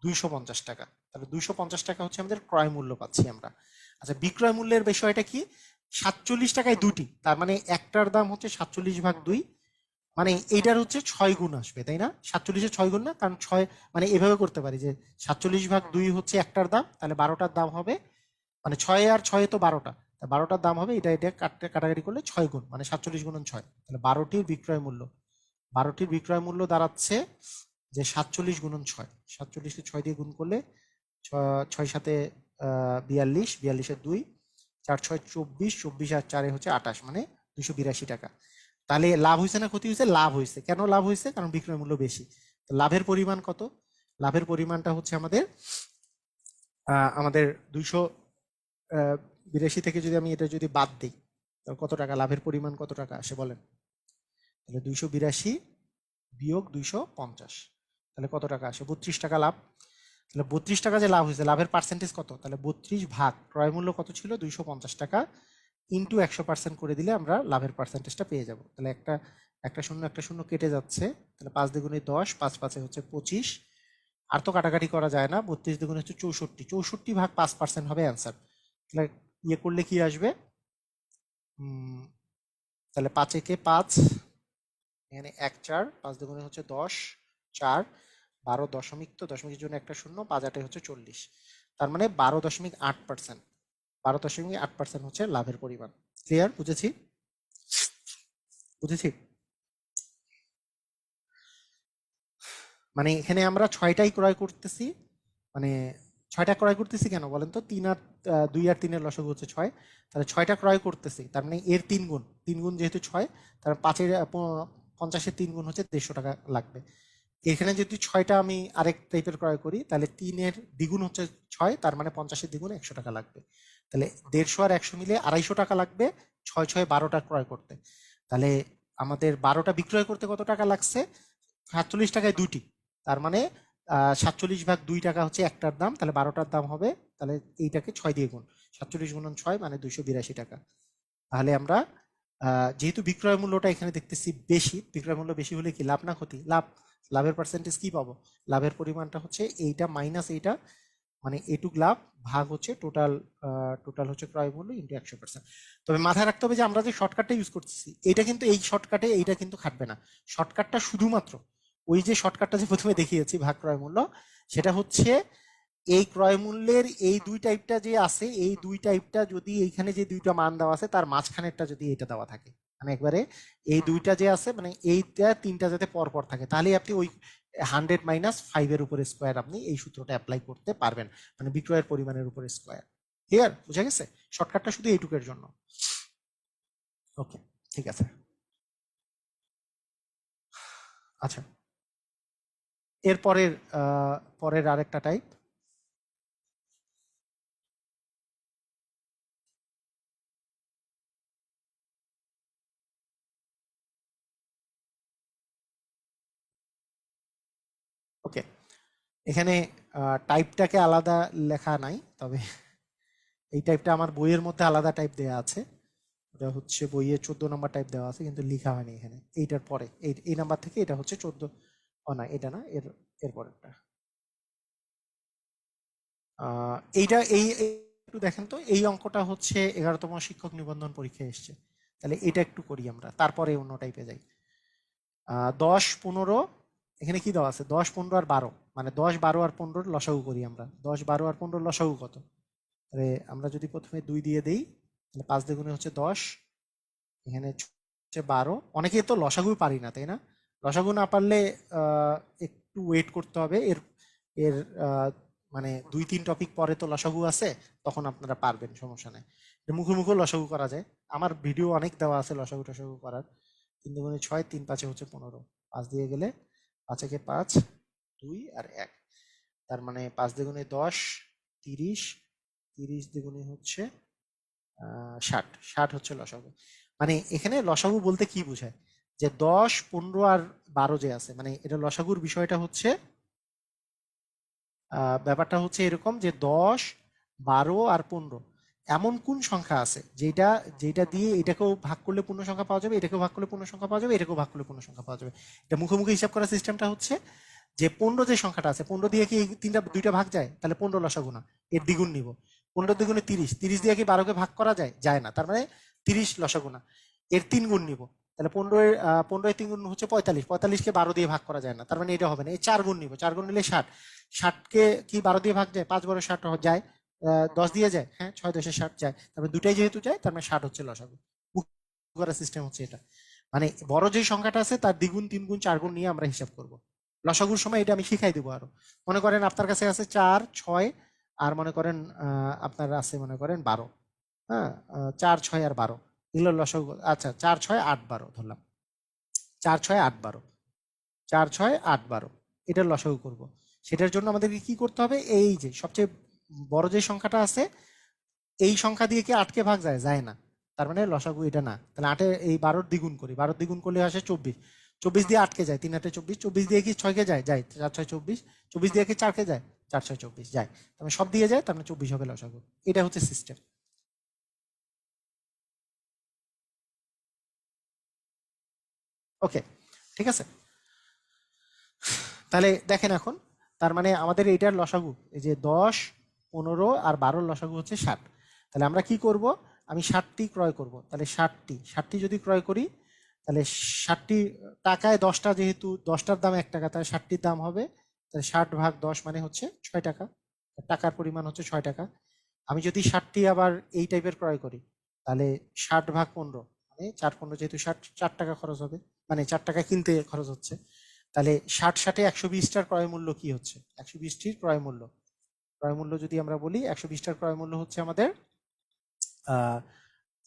250 টাকা। তাহলে 250 টাকা হচ্ছে আমাদের ক্রয় মূল্য পাচ্ছি আমরা। আচ্ছা, বিক্রয় মূল্যের বিষয়টা কি? 47 টাকায় দুটি, তার মানে একটার দাম হচ্ছে 47/2, মানে এইটার হচ্ছে 6 গুণ আসবে, তাই না? 47-এর 6 গুণ না, কারণ 6 মানে এভাবে করতে পারি যে 47/2 হচ্ছে একটার দাম, তাহলে 12টার দাম হবে, মানে 6 আর 6 তো 12টা, 12টার দাম হবে, এটা এটা কাটাকাটি করলে 6 গুণ, মানে 47 গুণন 6, তাহলে 12টির বিক্রয় মূল্য, 12টির বিক্রয় মূল্য দাঁড়াচ্ছে যে 47 গুণন 6, 47কে 6 দিয়ে গুণ করলে 6 সাথে 42, 42-এর 2, 4 6 24, 24 আর 4 হচ্ছে 28, মানে 282 টাকা। তাহলে লাভ হয়েছে না ক্ষতি হয়েছে? লাভ হয়েছে। কেন লাভ হয়েছে? কারণ বিক্রয় মূল্য বেশি। তো লাভের পরিমাণ কত? লাভের পরিমাণটা হচ্ছে আমাদের আমাদের 282 থেকে যদি আমি এটা যদি বাদ দিই, তাহলে কত টাকা লাভের পরিমাণ কত টাকা আসে বলেন? তাহলে 282 বিয়োগ 250, তাহলে কত টাকা আসে? 32 টাকা লাভ। তাহলে 32 টাকা যে লাভ হয়েছে, লাভের পার্সেন্টেজ কত? তাহলে 32 ভাগ ক্রয় মূল্য কত ছিল? 250 টাকা, ইন্টু 100% করে দিলে আমরা লাভের পার্সেন্টেজটা পেয়ে যাব। তাহলে একটা শূন্য কেটে যাচ্ছে, তাহলে 5 দ্বিগুণে 10, 5 5 হচ্ছে 25, আর তো কাটাকাটি করা যায় না, 32 দ্বিগুণে হচ্ছে 64, 64 ভাগ 5% হবে অ্যান্সার। তাহলে ইয়ে করলে কি আসবে? তাহলে 5 একে 5, এখানে 1 4, 5 দ্বিগুণে হচ্ছে 10, 4, 12 দশমিক, তো দশমিকের জন্য একটা শূন্য, 5 8 হচ্ছে 40, তার মানে 12.8%, 12.8% হচ্ছে লাভের পরিমাণ। ক্লিয়ার? বুঝেছি? বুঝেছি। মানে এখানে আমরা 6টাই ক্রয় করতেছি, মানে 6টা ক্রয় করতেছি কেন বলেন তো? 3 আর 2 আর 3-এর লসাগু হচ্ছে 6, তাহলে 6টা ক্রয় করতেছি, তার মানে এর 3 গুণ, 3 গুণ যেহেতু 6, তার 5-এর 50-এর 3 গুণ হচ্ছে 150 টাকা লাগবে। এখানে যদি 6টা আমি আরেক টাইপের ক্রয় করি, তাহলে 3-এর দ্বিগুণ হচ্ছে 6, তার মানে 50-এর দ্বিগুণ 100 টাকা লাগবে। তাহলে 150 আর 100 মিলে 250 টাকা লাগবে 6 6 12টা ক্রয় করতে। তাহলে আমাদের 12টা বিক্রয় করতে কত টাকা লাগছে? 47 টাকায় দুটি, তার মানে 47/2 টাকা হচ্ছে একটার দাম, তাহলে 12টার দাম হবে, তাহলে এইটাকে 6 দিয়ে গুণ, 47 গুণন 6 মানে 282 টাকা। তাহলে আমরা যেহেতু বিক্রয় মূল্যটা এখানে দেখতেছি বেশি, বিক্রয় মূল্য বেশি হলে কি লাভ না ক্ষতি? লাভ। লাভের পার্সেন্টেজ কি পাবো? লাভের পরিমাণটা হচ্ছে এইটা মাইনাস এইটা, মানে এটুক লাভ ভাগ হচ্ছে টোটাল, টোটাল হচ্ছে ক্রয় মূল্য ইন্টু 100%। তবে মাথায় রাখতে হবে যে আমরা যে শর্টকাটটা ইউজ করতেছি, এটা কিন্তু এই শর্টকাটে এইটা কিন্তু খাটবে না। শর্টকাটটা শুধুমাত্র ওই যে শর্টকাটটা যে প্রথমে দেখিয়েছি ভাগ ক্রয় মূল্য, সেটা হচ্ছে এই ক্রয় মূল্যের এই দুই টাইপটা যে আছে, এই দুই টাইপটা যদি এইখানে যে দুইটা মান দেওয়া আছে তার মাঝখানেরটা যদি এটা দেওয়া থাকে, মানে একবারে এই দুইটা যে আছে, মানে এইটা তিনটা যাতে পর পর থাকে, তাহলে আপনি ওই 100 - 5 এর উপরে স্কোয়ার আপনি এই সূত্রটা অ্যাপ্লাই করতে পারবেন, মানে বিক্রয়ের পরিমাণের উপরে স্কোয়ার। ক্লিয়ার? বুঝা গেছে? শর্টকাটটা শুধু এইটুকের জন্য। ওকে, ঠিক আছে। আচ্ছা, এর পরের পরের আরেকটা টাইপ, ওকে, এখানে টাইপটাকে আলাদা লেখা নাই, তবে এই টাইপটা আমার বইয়ের মধ্যে আলাদা টাইপ দেওয়া আছে, ওটা হচ্ছে বইয়ে 14 নম্বর টাইপ দেওয়া আছে, কিন্তু লেখা হয়নি এখানে। এইটার পরে এই নাম্বার থেকে এটা হচ্ছে 14, ও না এটা না, এর পরেরটা। এইটা একটু দেখেন তো, এই অঙ্কটা হচ্ছে 11তম শিক্ষক নিবন্ধন পরীক্ষায় এসছে, তাহলে এটা একটু করি আমরা, তারপরে অন্য টাইপে যাই। 10 15, এখানে কি দেওয়া আছে? 10 15 আর 12, মানে 10 12 আর 15 লসাগু করি আমরা। 10 12 আর 15 লসাগু কত? তাহলে আমরা যদি প্রথমে 2 দিয়ে দেই, তাহলে 5 দ্বিগুণে হচ্ছে 10, এখানে হচ্ছে 12। অনেকেই তো লসাগু পারি না, তাই না? লসাগু না পারলে একটু ওয়েট করতে হবে, এর এর মানে 2 3 টপিক পরে তো লসাগু আছে, তখন আপনারা পারবেন, সমস্যা নেই। মুখে মুখে লসাগু করা যায়, আমার ভিডিও অনেক দেওয়া আছে লসাগু টসাগু করার। 3 দুগুণে 6, 3 5 হচ্ছে 15, 5 দিয়ে গেলে 5 একে 5, 2 আর 1, তার মানে 5 দ্বিগুণে 10, 30, 30 দ্বিগুণে হচ্ছে 60, 60 হচ্ছে লসাগু। মানে এখানে লসাগু বলতে কি বোঝায়? যে 10 15 আর 12 যে আছে, মানে এটা লসাগুর বিষয়টা হচ্ছে, ব্যাপারটা হচ্ছে এরকম যে 10 12 আর 15, এমন কোন সংখ্যা আছে যেটা যেটা দিয়ে এটাকেও ভাগ করলে পূর্ণ সংখ্যা পাওয়া যাবে, এটাকেও ভাগ করলে পূর্ণ সংখ্যা পাওয়া যাবে, এটাকেও ভাগ করলে পূর্ণ সংখ্যা পাওয়া যাবে। এটা মুখোমুখি হিসাব করার সিস্টেমটা হচ্ছে যে 15 যে সংখ্যাটা আছে, 15 দিয়ে কি এই দুইটা ভাগ যায়? তাহলে 15 লসাগু না, এর দ্বিগুণ নিব। 15 দ্বিগুণে 30, 30 দিয়ে কি 12কে ভাগ করা যায়? যায় না, তার মানে 30 লসাগু না, এর 3 গুণ নিব। তাহলে 15 এর 3 গুণ হচ্ছে 45, 45কে 12 দিয়ে ভাগ করা যায় না, তার মানে এটা হবে না। এই 4 গুণ নিব, 4 গুণ নিলে 60, 60কে কি 12 দিয়ে ভাগ যায়? 5 12 60 যায়, 10 দিয়ে যায়, হ্যাঁ 6 10 60 যায়, তারপরে দুটাই যেহেতু যায় তার মানে 60 হচ্ছে লসাগু। করার সিস্টেম হচ্ছে এটা, মানে বড় যে সংখ্যাটা আছে তার দ্বিগুণ 3 গুণ 4 গুণ নিয়ে আমরা হিসাব করব লসাগুর সময়। এটা আমি শিখাই দেবো আরো। মনে করেন আপনার কাছে আছে 4 6 আর মনে করেন আপনার আছে মনে করেন 12, হ্যাঁ 4 6 আর 12 এগুলো লসাগু। আচ্ছা 4 6 8 12 ধরলাম, 4 6 8 12, 4 6 8 12 এটার লসাগু করব। সেটার জন্য আমাদেরকে কি করতে হবে? এই যে সবচেয়ে বড় যে সংখ্যাটা আছে এই সংখ্যা দিয়ে কি 8কে ভাগ যায়? যায় না, তার মানে লসাগু এটা না। তাহলে 8 এই 12 দ্বিগুণ করি, 12 দ্বিগুণ করলে আসে 24, 24 দিয়ে 8কে যায়, 3 8 24, 24 দিয়ে কি 6কে যায়? যায়, 4 6 24, 24 দিয়ে কি 4কে যায়? 4 6 24 যায়, তার মানে সব দিয়ে যায়, তার মানে 24 হবে লসাগু। এটা হচ্ছে সিস্টেম। ওকে, ঠিক আছে। তাহলে দেখেন এখন, তার মানে আমাদের এইটার লসাগু এই যে 10 15 আর 12 লসাগু হচ্ছে 60। তাহলে আমরা কি করব? আমি 60টি ক্রয় করব, তাহলে 60টি যদি ক্রয় করি তাহলে 60টি টাকায় 10টা, যেহেতু 10টার দাম 1 টাকা, তাহলে 60টির দাম হবে, তাহলে 60 ভাগ 10 মানে হচ্ছে 6 টাকা, টাকার পরিমাণ হচ্ছে 6 টাকা। আমি যদি 60টি আবার এই টাইপের ক্রয় করি তাহলে 60 ভাগ 15 মানে 4 15 যেহেতু 60, 4 টাকা খরচ হবে, মানে 4 টাকা কিনতে খরচ হচ্ছে। তাহলে 60 60 120টার ক্রয় মূল্য কি হচ্ছে? 120টির ক্রয় মূল্য, ক্রয় মূল্য যদি আমরা বলি 120টার ক্রয় মূল্য হচ্ছে আমাদের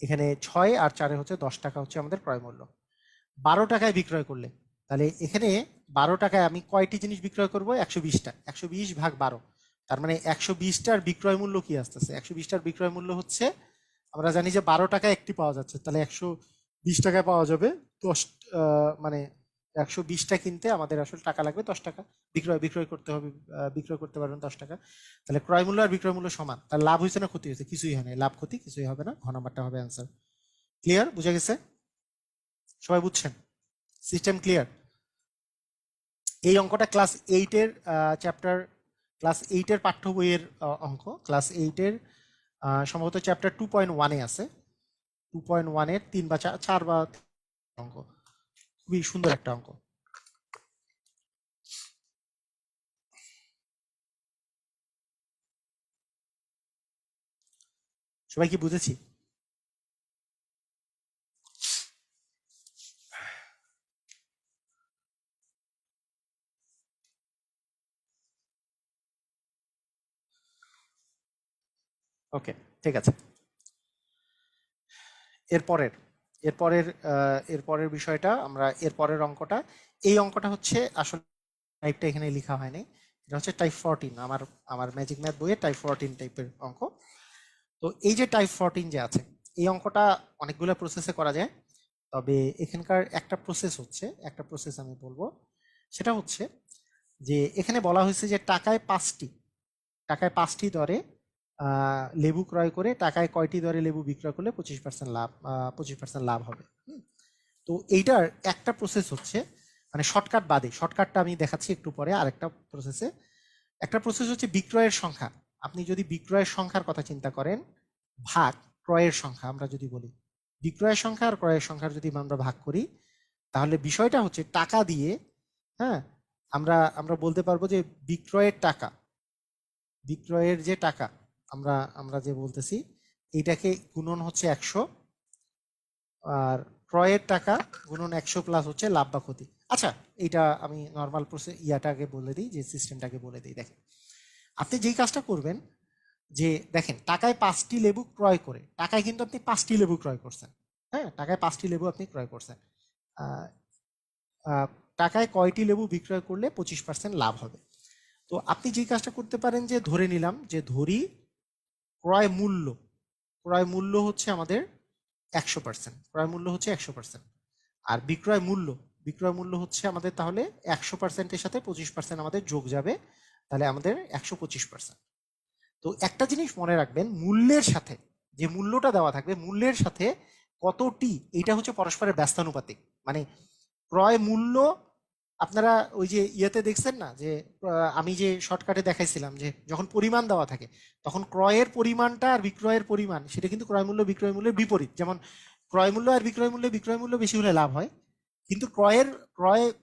এখানে 6 আর 4 হচ্ছে 10 টাকা হচ্ছে আমাদের ক্রয় মূল্য। 12 টাকায় বিক্রয় করলে তাহলে এখানে 12 টাকায় আমি কয়টি জিনিস বিক্রয় করব? 120টা, 120 ভাগ 12, তার মানে 120টার বিক্রয় মূল্য কি আসতেছে? 120টার বিক্রয় মূল্য হচ্ছে, আমরা জানি যে 12 টাকায় একটি পাওয়া যাচ্ছে, তাহলে 120 টাকায় পাওয়া যাবে 10, মানে 120টা কিনতে আমাদের আসলে টাকা লাগবে 10 টাকা, বিক্রয় বিক্রয় করতে হবে, বিক্রয় করতে পারবেন 10 টাকা। তাহলে ক্রয় মূল্য আর বিক্রয় মূল্য সমান, তাহলে লাভ হয়েছে না ক্ষতি হয়েছে? কিছুই হয় না, লাভ ক্ষতি কিছুই হবে না, ঘ নাম্বারটা হবে অ্যান্সার। ক্লিয়ার? বুঝা গেছে? সবাই বুঝছেন? System clear? এই অঙ্কটা ক্লাস 8-এর চ্যাপ্টার, ক্লাস 8-এর পাঠ্য বইয়ের অঙ্ক, ক্লাস 8-এর সম্ভবত চ্যাপ্টার 2.1-এ আছে, 2.1-এর 3 বা 4 বা অঙ্ক, খুবই সুন্দর একটা অঙ্ক। সবাই কি বুঝেছি? ওকে, ঠিক আছে। এরপরের এরপরের এরপরের বিষয়টা আমরা, এরপরের অঙ্কটা, এই অঙ্কটা হচ্ছে আসলে টাইপটা এখানে লেখা হয়নি, এটা হচ্ছে টাইপ 14, আমার আমার ম্যাজিক ম্যাথ বইয়ে টাইপ 14 টাইপের অঙ্ক। তো এই যে টাইপ 14 যে আছে, এই অঙ্কটা অনেকগুলো প্রসেসে করা যায়, তবে এখানকার একটা প্রসেস হচ্ছে, একটা প্রসেস আমি বলবো, সেটা হচ্ছে যে এখানে বলা হয়েছে যে টাকায় 5টি দরে লেবু ক্রয় করে টাকায় কয়টি দরে লেবু বিক্রয় করলে 25% লাভ, 25% লাভ হবে। তো এইটার একটা প্রসেস হচ্ছে, মানে শর্টকাট বাদে, শর্টকাটটা আমি দেখাচ্ছি একটু পরে, আরেকটা প্রসেসে একটা প্রসেস হচ্ছে বিক্রয়ের সংখ্যা। আপনি যদি বিক্রয়ের সংখ্যার কথা চিন্তা করেন ভাগ ক্রয়ের সংখ্যা, আমরা যদি বলি বিক্রয়ের সংখ্যা আর ক্রয়ের সংখ্যার যদি আমরা ভাগ করি, তাহলে বিষয়টা হচ্ছে টাকা দিয়ে, হ্যাঁ আমরা আমরা বলতে পারবো যে বিক্রয়ের টাকা, বিক্রয়ের যে টাকা আমরা আমরা যে বলতেছি এইটাকে গুণন হচ্ছে 100, আর ক্রয়ের টাকা গুণন 100 প্লাস হচ্ছে লাভ বা ক্ষতি। আচ্ছা, এইটা আমি নর্মাল প্রসেস ইয়াটাকে বলে দিই, যে সিস্টেমটাকে বলে দিই। দেখেন, আপনি যেই কাজটা করবেন, যে দেখেন টাকায় 5টি লেবু ক্রয় করে, টাকায় কিন্তু আপনি 5টি লেবু ক্রয় করছেন, হ্যাঁ টাকায় 5টি লেবু আপনি ক্রয় করছেন, আহ, আহ, টাকায় কয়টি লেবু বিক্রয় করলে 25% লাভ হবে? তো আপনি যে কাজটা করতে পারেন, যে ধরে নিলাম, যে ধরি ক্রয় মূল্য, ক্রয় মূল্য হচ্ছে আমাদের 100%, ক্রয় মূল্য হচ্ছে 100%, আর বিক্রয় মূল্য হচ্ছে আমাদের, তাহলে 100%-এর সাথে 25% আমাদের যোগ যাবে, তাহলে আমাদের 125%। তো একটা জিনিস মনে রাখবেন, যে মূল্যটা দেওয়া থাকবে মূল্যের সাথে কত টি, এইটা হচ্ছে পরস্পরের ব্যস্তানুপাতিক। মানে ক্রয় মূল্য, আপনারা ওই যে ইয়েতে দেখছেন না যে আমি যে শর্টকাটে দেখাইছিলাম যে যখন পরিমাণ দেওয়া থাকে তখন ক্রয়ের পরিমাণটা আর বিক্রয়ের পরিমাণ সেটা কিন্তু ক্রয় মূল্য বিক্রয় মূল্যের বিপরীত। যেমন ক্রয় মূল্য আর বিক্রয় মূল্য বেশি হলে লাভ হয়, কিন্তু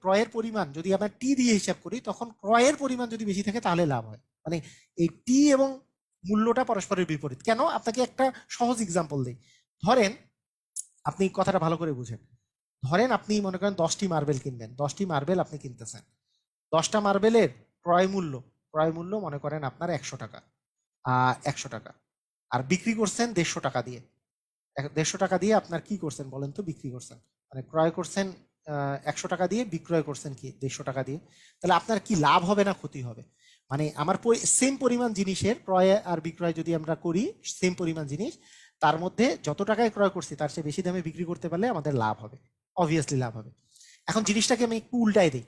ক্রয়ের পরিমাণ যদি আমরা টি দিয়ে হিসাব করি তখন ক্রয়ের পরিমাণ যদি বেশি থাকে তাহলে লাভ হয়। মানে এই টি এবং মূল্যটা পরস্পরের বিপরীত। কেন? আপনাকে একটা সহজ এক্সাম্পল দিই। ধরেন, আপনি কথাটা ভালো করে বুঝেন। ধরেন আপনি মনে করেন 10টি মার্বেল কিনবেন, 10টি মার্বেল আপনি কিনতেছেন। 10টা মার্বেলের ক্রয় মূল্য মনে করেন আপনার 100 টাকা, 100 টাকা, আর বিক্রি করছেন 150 টাকা দিয়ে। 150 টাকা দিয়ে আপনার কি করছেন বলেন তো? বিক্রি করছেন, মানে ক্রয় করছেন 100 টাকা দিয়ে, বিক্রয় করছেন কি 150 টাকা দিয়ে। তাহলে আপনার কি লাভ হবে না ক্ষতি হবে? মানে আমার সেম পরিমাণ জিনিসের ক্রয় আর বিক্রয় যদি আমরা করি, সেম পরিমাণ জিনিস, তার মধ্যে যত টাকায় ক্রয় করছি তার চেয়ে বেশি দামে বিক্রি করতে পারলে আমাদের লাভ হবে, অবভিয়াসলি লাভ হবে। এখন জিনিসটাকে আমি একটু উল্টাই দিই।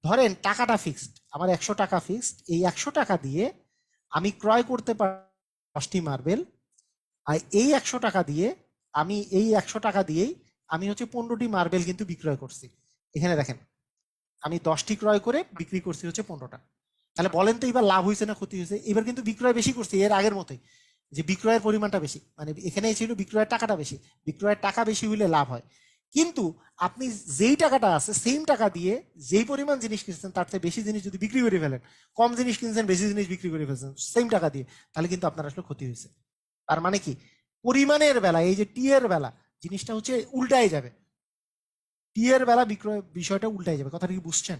ধরেন টাকাটা ফিক্সড, আমার 100 টাকা ফিক্সড, এই 100 টাকা দিয়ে আমি ক্রয় করতে পারি 10টি মার্বেল। আর এই 100 টাকা দিয়ে এই 100 টাকা দিয়েই আমি হচ্ছে 15টি মার্বেল কিন্তু বিক্রয় করছি। এখানে দেখেন, আমি 10টি ক্রয় করে বিক্রি করছি হচ্ছে 15টা। তাহলে বলেন তো এবার লাভ হয়েছে না ক্ষতি হয়েছে? এবার কিন্তু বিক্রয় বেশি করছি এর আগের মতোই, যে বিক্রয়ের পরিমাণটা বেশি, মানে এখানে ছিল বিক্রয়ের টাকাটা বেশি। বিক্রয়ের টাকা বেশি হইলে লাভ হয়, কিন্তু আপনি যেই টাকাটা আছে সেম টাকা দিয়ে যেই পরিমাণ জিনিস কিনছেন তার থেকে বেশি জিনিস যদি বিক্রি করে ফেলেন, কম জিনিস কিনছেন বেশি জিনিস বিক্রি করে ফেলছেন সেম টাকা দিয়ে, তাহলে কিন্তু আপনার আসলে ক্ষতি হয়েছে। তার মানে কি, পরিমাণের বেলা, এই যে টি এর বেলা, জিনিসটা হচ্ছে উল্টাই যাবে। টি এর বেলা বিক্রয় বিষয়টা উল্টাই যাবে। কথাটা কি বুঝছেন?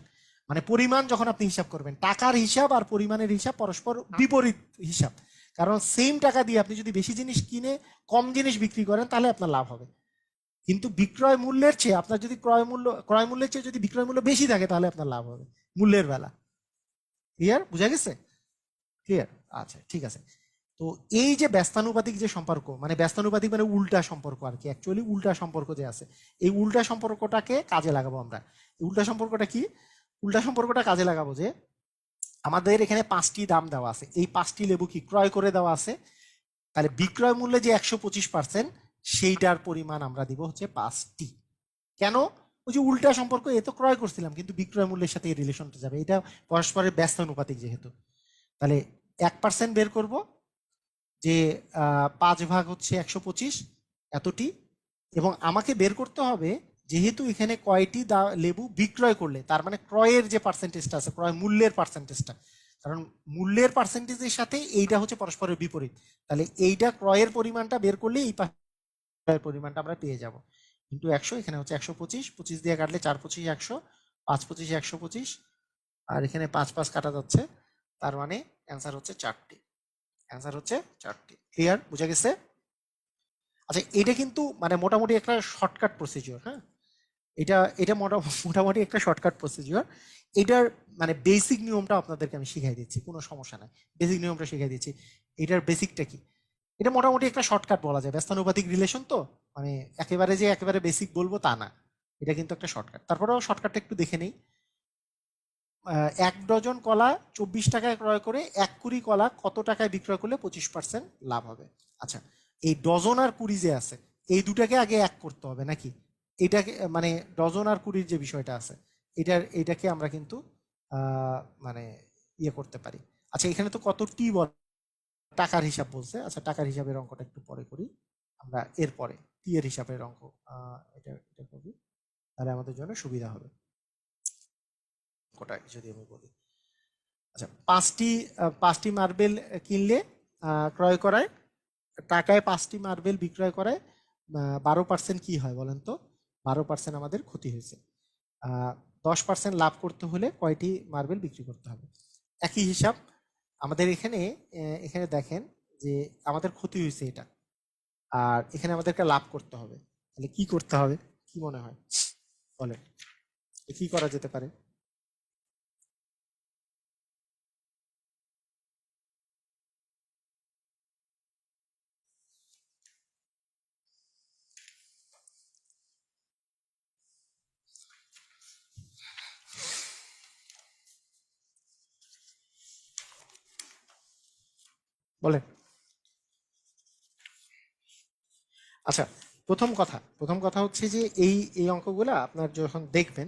মানে পরিমাণ যখন আপনি হিসাব করবেন, টাকার হিসাব আর পরিমাণের হিসাব পরস্পর বিপরীত হিসাব। কারণ সেম টাকা দিয়ে আপনি যদি বেশি জিনিস কিনে কম জিনিস বিক্রি করেন তাহলে আপনার লাভ হবে, কিন্তু বিক্রয় মূল্যের চেয়ে আপনার যদি ক্রয় মূল্যের চেয়ে যদি বিক্রয় মূল্য বেশি থাকে তাহলে আপনার লাভ হবে মূল্যের বেলা। ক্লিয়ার? বুঝা গেছে? ক্লিয়ার? আচ্ছা, ঠিক আছে। তো এই যে ব্যস্তানুপাতিক যে সম্পর্ক, মানে ব্যস্তানুপাতিক মানে উল্টা সম্পর্ক আর কি, অ্যাকচুয়ালি উল্টা সম্পর্ক যে আছে, এই উল্টা সম্পর্কটাকে কাজে লাগাবো আমরা। এই উল্টা সম্পর্কটা কি? উল্টা সম্পর্কটা কাজে লাগাবো যে আমাদের এখানে 5টি দাম দেওয়া আছে, এই 5টি লেবু কি ক্রয় করে দেওয়া আছে, তাহলে বিক্রয় মূল্যে যে 125% সেইটার পরিমাণ আমরা দিব হচ্ছে 5টি। কেন? ওই যে উল্টা সম্পর্ক, এ তো ক্রয় করছিলাম কিন্তু বিক্রয় মূল্যের সাথে এই রিলেশনটা যাবে, এটা পরস্পরের ব্যস্তানুপাতিক যেহেতু। তাহলে 1% বের করব, যে 5 ভাগ হচ্ছে 125, এতটি। এবং আমাকে বের করতে হবে যেহেতু এখানে কয়টি লেবু বিক্রয় করলে, তার মানে ক্রয়ের যে পার্সেন্টেজটা আছে, ক্রয় মূল্যের পার্সেন্টেজটা, কারণ মূল্যের পার্সেন্টেজের সাথে এইটা হচ্ছে পরস্পরের বিপরীত। তাহলে এইটা ক্রয়ের পরিমাণটা বের করলে এই ক্রয়ের পরিমাণটা আমরা পেয়ে যাব। কিন্তু 100, এখানে হচ্ছে 125, 25 দিয়ে কাটলে 4×25 100, 5×25 125, আর এখানে 5 5 কাটা যাচ্ছে, তার মানে অ্যান্সার হচ্ছে 4টি। অ্যান্সার হচ্ছে 4টি। ক্লিয়ার? বুঝা গেছে? আচ্ছা, এটা কিন্তু মানে মোটামুটি একটা শর্টকাট প্রসিজিওর। হ্যাঁ, এটা এটা মোটামুটি একটা শর্টকাট প্রসিজিওর। এটার মানে বেসিক নিয়মটা আপনাদেরকে আমি শিখাই দিচ্ছি, কোনো সমস্যা নাই। বেসিক নিয়মটা শিখাই দিচ্ছি। এটার বেসিকটা কি? এটা মোটামুটি একটা শর্টকাট বলা যায়, ব্যস্তানুপাতিক রিলেশন তো, মানে একেবারে বেসিক বলবো তা না, এটা কিন্তু একটা শর্টকাট। তারপরেও শর্টকাটটা একটু দেখে নেই। 1 ডজন কলা 24 টাকায় ক্রয় করে 1 কুড়ি কলা কত টাকায় বিক্রয় করলে 25% লাভ হবে? আচ্ছা, এই ডজন আর কুড়ি যে আছে, এই দুটাকে আগে এক করতে হবে নাকি? এটাকে মানে ডজন আর কুড়ির যে বিষয়টা আছে, এটাকে আমরা কিন্তু মানে ইয়ে করতে পারি। আচ্ছা, এখানে তো কত টি বল, টাকার হিসাব বলছে। আচ্ছা, টাকার হিসাবের অঙ্কটা একটু পরে করি আমরা, এরপরে টি এর হিসাবের অঙ্ক এটা করি, তাহলে আমাদের জন্য সুবিধা হবে। অঙ্কটা যদি আমি বলি, আচ্ছা, 5টি মার্বেল কিনলে ক্রয় করায় টাকায় 5টি মার্বেল বিক্রয় করায় 12% কি হয় বলেন তো? 12% আমাদের ক্ষতি হয়েছে। 10% লাভ করতে হলে কয়টি মার্বেল বিক্রি করতে হবে? একই হিসাব আমাদের এখানে। এখানে দেখেন যে আমাদের ক্ষতি হয়েছে এটা, আর এখানে আমাদেরকে লাভ করতে হবে। তাহলে কি করতে হবে, কি মনে হয় বলেন? কি করা যেতে পারে? বলেন। আচ্ছা, প্রথম কথা হচ্ছে যে এই এই অঙ্কগুলা আপনার যখন দেখবেন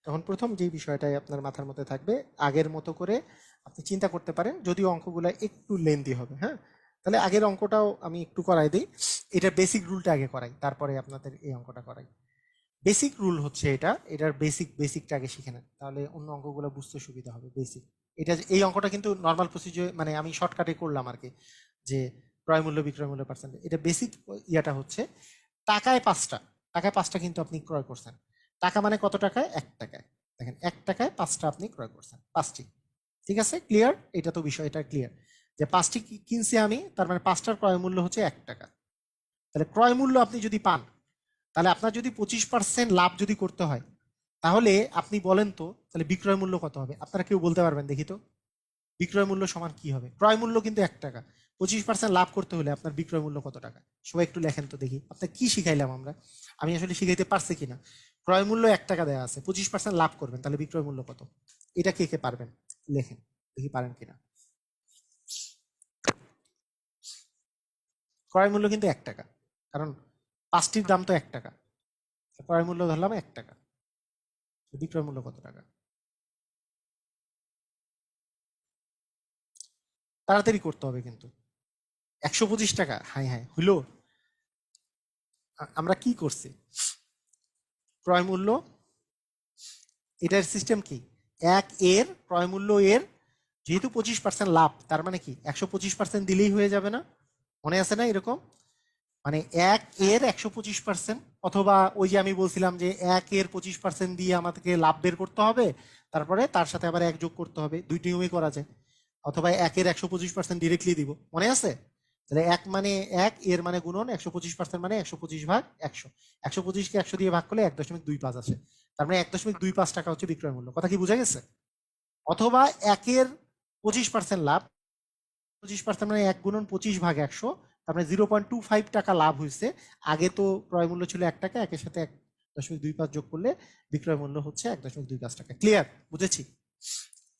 তখন প্রথম যে বিষয়টাই আপনার মাথার মধ্যে থাকবে, আগের মতো করে আপনি চিন্তা করতে পারেন, যদিও অঙ্কগুলা একটু লেন্দি হবে, হ্যাঁ। তাহলে আগের অঙ্কটাও আমি একটু করাই দিই। এটা বেসিক রুলটা আগে করাই, তারপরে আপনাদের এই অঙ্কটা করাই। বেসিক রুল হচ্ছে এটার বেসিকটা আগে শিখে নেন, তাহলে অন্য অঙ্কগুলো বুঝতে সুবিধা হবে। বেসিক এই অঙ্কটা কিন্তু নর্মাল প্রসিজার, মানে আমি শর্টকাটে করলাম আর কি, যে ক্রয় মূল্য বিক্রয় মূল্য পার্সেন্ট। এটা বেসিক ইয়াটা হচ্ছে টাকায় পাঁচটা, টাকায় পাঁচটা কিন্তু আপনি ক্রয় করছেন। টাকা মানে কত টাকায়? 1 টাকায়। দেখেন 1 টাকায় পাঁচটা আপনি ক্রয় করছেন, পাঁচটি। ঠিক আছে, ক্লিয়ার? এটা তো বিষয়টা ক্লিয়ার যে পাঁচটি কিনছি আমি, তার মানে পাঁচটার ক্রয় মূল্য হচ্ছে 1 টাকা। তাহলে ক্রয় মূল্য আপনি যদি পান, তাহলে আপনার যদি 25% লাভ যদি করতে হয়, তাহলে আপনি বলেন তো তাহলে বিক্রয় মূল্য কত হবে? আপনারা কেউ বলতে পারবেন দেখি তো? বিক্রয় মূল্য সমান কি হবে? ক্রয় মূল্য কিন্তু 1 টাকা, 25% লাভ করতে হলে আপনার বিক্রয় মূল্য কত টাকা? সবাই একটু লেখেন তো দেখি, আপনার কি শিখাইলাম আমরা? আমি আসলে শিখাইতে পারছি কিনা? ক্রয় মূল্য 1 টাকা দেওয়া আছে, 25% লাভ করবেন, তাহলে বিক্রয় মূল্য কত? এটা কে কে পারবেন লেখেন দেখি, পারেন কিনা। ক্রয় মূল্য কিন্তু 1 টাকা, কারণ পাঁচটির দাম তো 1 টাকা। ক্রয় মূল্য ধরলাম 1 টাকা, বিক্রয় মূল্য কত টাকা? তাড়াতাড়ি করতে হবে কিন্তু। 125 টাকা, হাই হাই হইলো। আমরা কি করছি? ক্রয় মূল্য, এটার সিস্টেম কি? এক এর ক্রয় মূল্য এর, যেহেতু 25% লাভ, তার মানে কি 125% দিলেই হয়ে যাবে না? মনে আছে না এরকম? মানে এক এর 125%, অথবা ওই যে আমি বলছিলাম যে এক এর 25% দিয়ে আমাদেরকে লাভ বের করতে হবে, তারপরে তার সাথে আবার এক যোগ করতে হবে, দুইটি নিয়মই করা যায়। অথবা একের 125% ডিরেক্টলি দিব, মনে আছে? তাহলে এক মানে এক, এর মানে গুণন, 125% মানে 125/100। 125কে 100 দিয়ে ভাগ করলে 1.25 আসে, তার মানে 1.25 টাকা হচ্ছে বিক্রয় মূল্য। কথা কি বোঝা গেছে? অথবা একের 25% লাভ, 25% মানে 1 গুণন 25/100, তার মানে 0.25 টাকা লাভ হয়েছে। আগে তো ক্রয় মূল্য ছিল 1 টাকা, একের সাথে 1.25 যোগ করলে বিক্রয় মূল্য হচ্ছে 1.25 টাকা। ক্লিয়ার? বুঝেছি?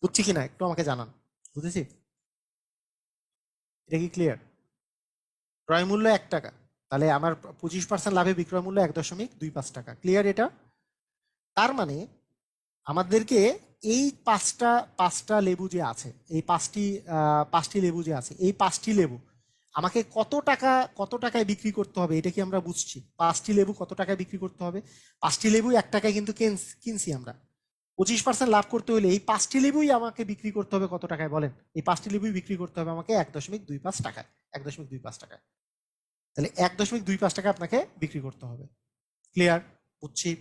বুঝছি কিনা একটু আমাকে জানান। বুঝেছি? এটা কি ক্লিয়ার? ক্রয় মূল্য 1 টাকা, তাহলে আমার 25% লাভে বিক্রয় মূল্য 1.25 টাকা। ক্লিয়ার এটা? তার মানে আমাদেরকে এই পাঁচটা পাঁচটা লেবু যে আছে, এই পাঁচটি লেবু যে আছে, এই পাঁচটি লেবু আমাকে কত টাকায় বিক্রি করতে হবে, এটা কি আমরা বুঝছি? পাঁচটি লেবু কত টাকায় বিক্রি করতে হবে? পাঁচটি লেবু 1 টাকায় কিন্তু কিনছি আমরা। 25% লাভ করতে হলে এই পাঁচটি লেবুই আমাকে বিক্রি করতে হবে কত টাকায় বলেন? এই পাঁচটি লেবুই বিক্রি করতে হবে আমাকে 1.25 টাকায়। 1.25 টাকায়। তাহলে 1.25 টাকা আপনাকে বিক্রি করতে হবে। ক্লিয়ার? বুঝছি।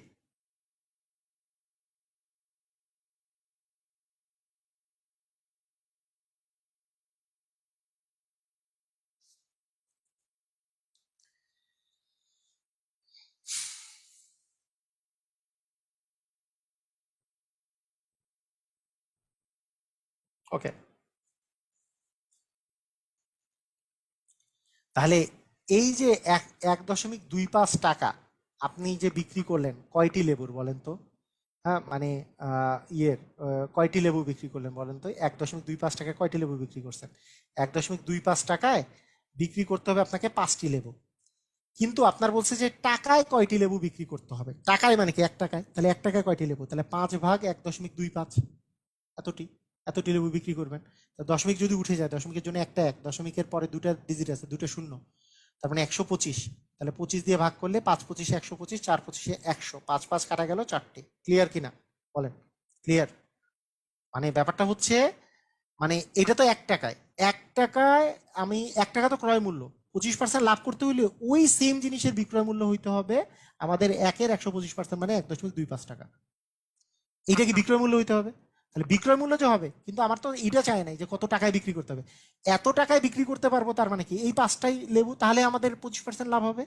ওকে, তাহলে এই যে 1.25 টাকা আপনি যে বিক্রি করলেন কয়টি লেবুর বলেন তো? হ্যাঁ, মানে কয়টি লেবু বিক্রি করলেন বলেন তো? 1.25 টাকায় কয়টি লেবু বিক্রি করছেন? 1.25 টাকায় বিক্রি করতে হবে আপনাকে পাঁচটি লেবু। কিন্তু আপনার বলছে যে টাকায় কয়টি লেবু বিক্রি করতে হবে? টাকায় মানে কি 1 টাকায়? তাহলে 1 টাকায় কয়টি লেবু? তাহলে 5/1.25, এতটি এতটি লেবু বিক্রি করবেন। দশমিক যদি উঠে যায়, দশমিকের জন্য একটা এক, দশমিকের পরে দুটা ডিজিট আছে, দুটো শূন্য, তার মানে 125। তাহলে 25 দিয়ে ভাগ করলে 5 25 125, 4 25 100, 5 5 কাটা গেল, চারটি। ক্লিয়ার কিনা বলেন? ক্লিয়ার? মানে ব্যাপারটা হচ্ছে, মানে এটা তো 1 টাকায়, 1 টাকায় আমি 1 টাকা তো ক্রয় মূল্য, 25% লাভ করতে হইলে ওই সেম জিনিসের বিক্রয় মূল্য হইতে হবে আমাদের একের 125%, মানে 1.25 টাকা। এইটা কি বিক্রয় মূল্য হইতে হবে? তাহলে বিক্রয় মূল্য যে হবে, কিন্তু আমার তো এটা চাই নাই যে কত টাকায় বিক্রি করতে হবে। এত টাকায় বিক্রি করতে পারবো, তার মানে কি এই পাঁচটাই লেবু, তাহলে আমাদের 25% লাভ হবে।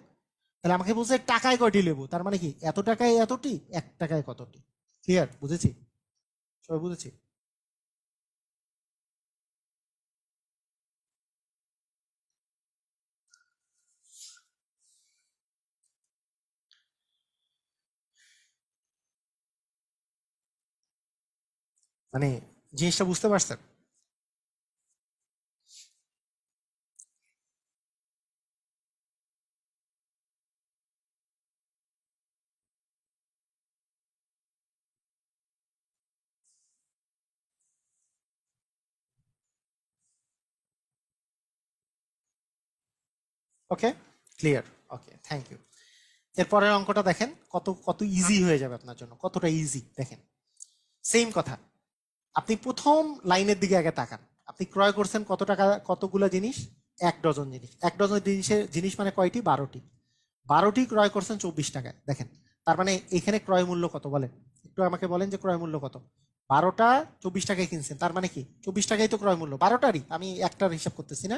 তাহলে আমাকে বলছে টাকায় কয়টি লেবু, তার মানে কি এত টাকায় এতটি, 1 টাকায় কতটি। ক্লিয়ার? বুঝেছি? সবাই বুঝেছি? মানে জিনিসটা বুঝতে পারছেন? Okay, clear. Okay, thank you. এরপরের অঙ্কটা দেখেন কত কত ইজি হয়ে যাবে আপনার জন্য, কতটা ইজি দেখেন। সেম কথা, আপনি প্রথম লাইনের দিকে আগে তাকান। আপনি ক্রয় করছেন কত টাকা, কতগুলো জিনিস? 1 ডজন জিনিস। 1 ডজন জিনিস মানে কয়টি? 12টি। 12টি ক্রয় করছেন 24 টাকায়। দেখেন, তার মানে এখানে ক্রয় মূল্য কত বলেন? একটু আমাকে বলেন যে ক্রয় মূল্য কত। 12টা 24 টাকায় কিনছেন, তার মানে কি 24 টাকাই তো ক্রয় মূল্য, 12টারই, আমি একটার হিসাব করতেছি না।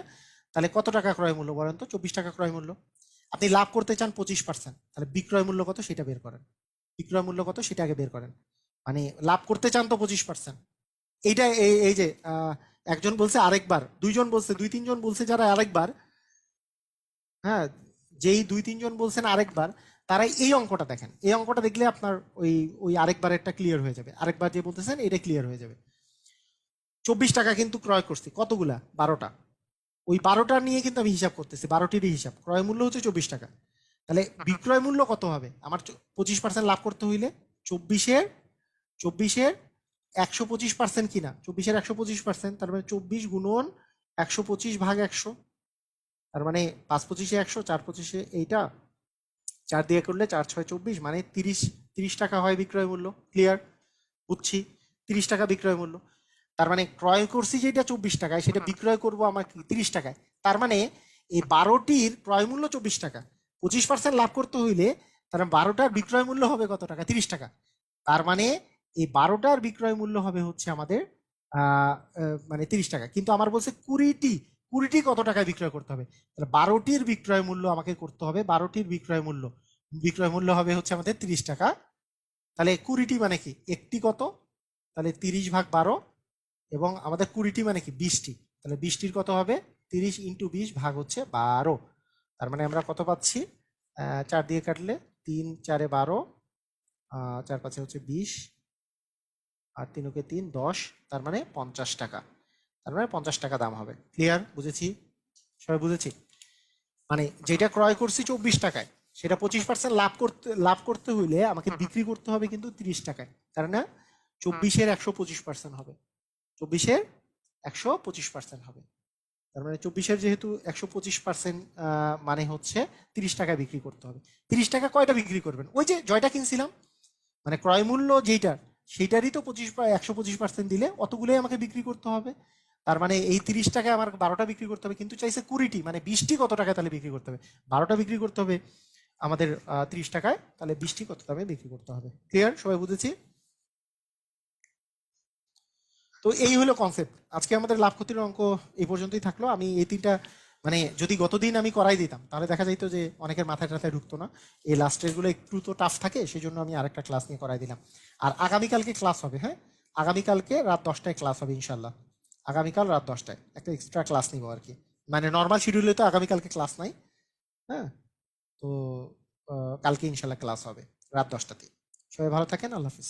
তাহলে কত টাকা ক্রয় মূল্য বলেন তো? 24 টাকা ক্রয় মূল্য। আপনি লাভ করতে চান 25%, তাহলে বিক্রয় মূল্য কত সেটা বের করেন। বিক্রয় মূল্য কত সেটা আগে বের করেন। মানে লাভ করতে চান তো 25%। এইটা এই যে একজন বলছে আরেকবার, দুইজন বলছে, দুই তিনজন বলছে যারা আরেকবার, হ্যাঁ, যেই দুই তিনজন বলছেন আরেকবার, তারা এই অঙ্কটা দেখেন। এই অঙ্কটা দেখলে আপনার ওই ওই আরেকবারেরটা ক্লিয়ার হয়ে যাবে। আরেকবার যে বলতেছেন এটা ক্লিয়ার হয়ে যাবে। 24 টাকা কিন্তু ক্রয় করছি, কতগুলা? 12টা। ওই 12টা নিয়ে কিন্তু আমি হিসাব করতেছি, 12টিরই হিসাব। ক্রয় মূল্য হচ্ছে 24 টাকা। তাহলে বিক্রয় মূল্য কত হবে আমার? 25% লাভ করতে হইলে 24-এর 125% কিনা, 24-এর 125%, তার মানে 24 গুণন 125 ভাগ 100, তার মানে 5-25-এ 100, 4-25-এ এইটা 4 দিয়ে করলে 4-6-24, মানে 30 টাকা হয় বিক্রয় মূল্য। ক্লিয়ার? বুঝছি, 30 টাকা বিক্রয় মূল্য। তার মানে ক্রয় করছি যেটা 24 টাকায়, সেটা বিক্রয় করব আমার কি 30 টাকায়। তার মানে এই 12টির ক্রয় মূল্য 24 টাকা। 25% লাভ করতে হইলে তার 12টার বিক্রয় মূল্য হবে কত টাকা? 30 টাকা। তার মানে এই 12টার বিক্রয় মূল্য হবে হচ্ছে আমাদের মানে 30 টাকা। কিন্তু আমার বলছে 20টি কত টাকায় বিক্রয় করতে হবে? তাহলে 12টির বিক্রয় মূল্য আমাকে করতে হবে, 12টির বিক্রয় মূল্য হবে হচ্ছে আমাদের 30 টাকা। তাহলে 20টি মানে কি? একটি কত? তাহলে 30 ভাগ 12, এবং আমাদের 20টি মানে কি? 20টি। তাহলে 20টির কত হবে? 30 ইন্টু 20 ভাগ হচ্ছে 12। তার মানে আমরা কত পাচ্ছি? 4 দিয়ে কাটলে 3-4-এ 12, 4-5-এ হচ্ছে 20, আর 3-কে 3, 10, তার মানে 50 টাকা। তার মানে 50 টাকা দাম হবে। ক্লিয়ার? বুঝেছি? সবাই বুঝেছি? মানে যেটা ক্রয় করছি 24 টাকায়, সেটা 25% লাভ করতে হইলে আমাকে বিক্রি করতে হবে কিন্তু 30 টাকায়। তার না 24-এর 125% হবে। 24-এর 125% হবে। তার মানে 24-এর যেহেতু 125%, মানে হচ্ছে 30 টাকায় বিক্রি করতে হবে। 30 টাকা কয়টা বিক্রি করবেন? ওই যে জয়টা কিনছিলাম, মানে ক্রয় মূল্য যেইটা, সেইটারই তো 125% দিলে অতগুলোই আমাকে বিক্রি করতে হবে। তার মানে এই 30 টাকায় আমার 12টা বিক্রি করতে হবে, কিন্তু চাইছে 20টি, মানে 20টি কত টাকায় তাহলে বিক্রি করতে হবে? 12টা বিক্রি করতে হবে আমাদের 30 টাকায়, তাহলে 20টি কত দামে বিক্রি করতে হবে। ক্লিয়ার? সবাই বুঝেছি? তো এই হলো কনসেপ্ট। আজকে আমাদের লাভ ক্ষতির অঙ্ক এই পর্যন্তই থাকলো। আমি এই তিনটা, মানে যদি গতদিন আমি করাই দিতাম তাহলে দেখা যাইতো যে অনেকের মাথায় টাথায় ঢুকতো না। এই লাস্টের গুলো একটু তো টাফ থাকে, সেই জন্য আমি আরেকটা ক্লাস নিয়ে করাই দিলাম। আর আগামীকালকে ক্লাস হবে, হ্যাঁ, আগামীকালকে রাত 10টায় ক্লাস হবে ইনশাল্লাহ। আগামীকাল রাত 10টায় একটা এক্সট্রা ক্লাস নিব আর কি। মানে নর্মাল শিডিউলে তো আগামীকালকে ক্লাস নাই, হ্যাঁ। তো কালকে ইনশাল্লাহ ক্লাস হবে রাত 10টাতে। সবাই ভালো থাকেন, আল্লাহ হাফিজ।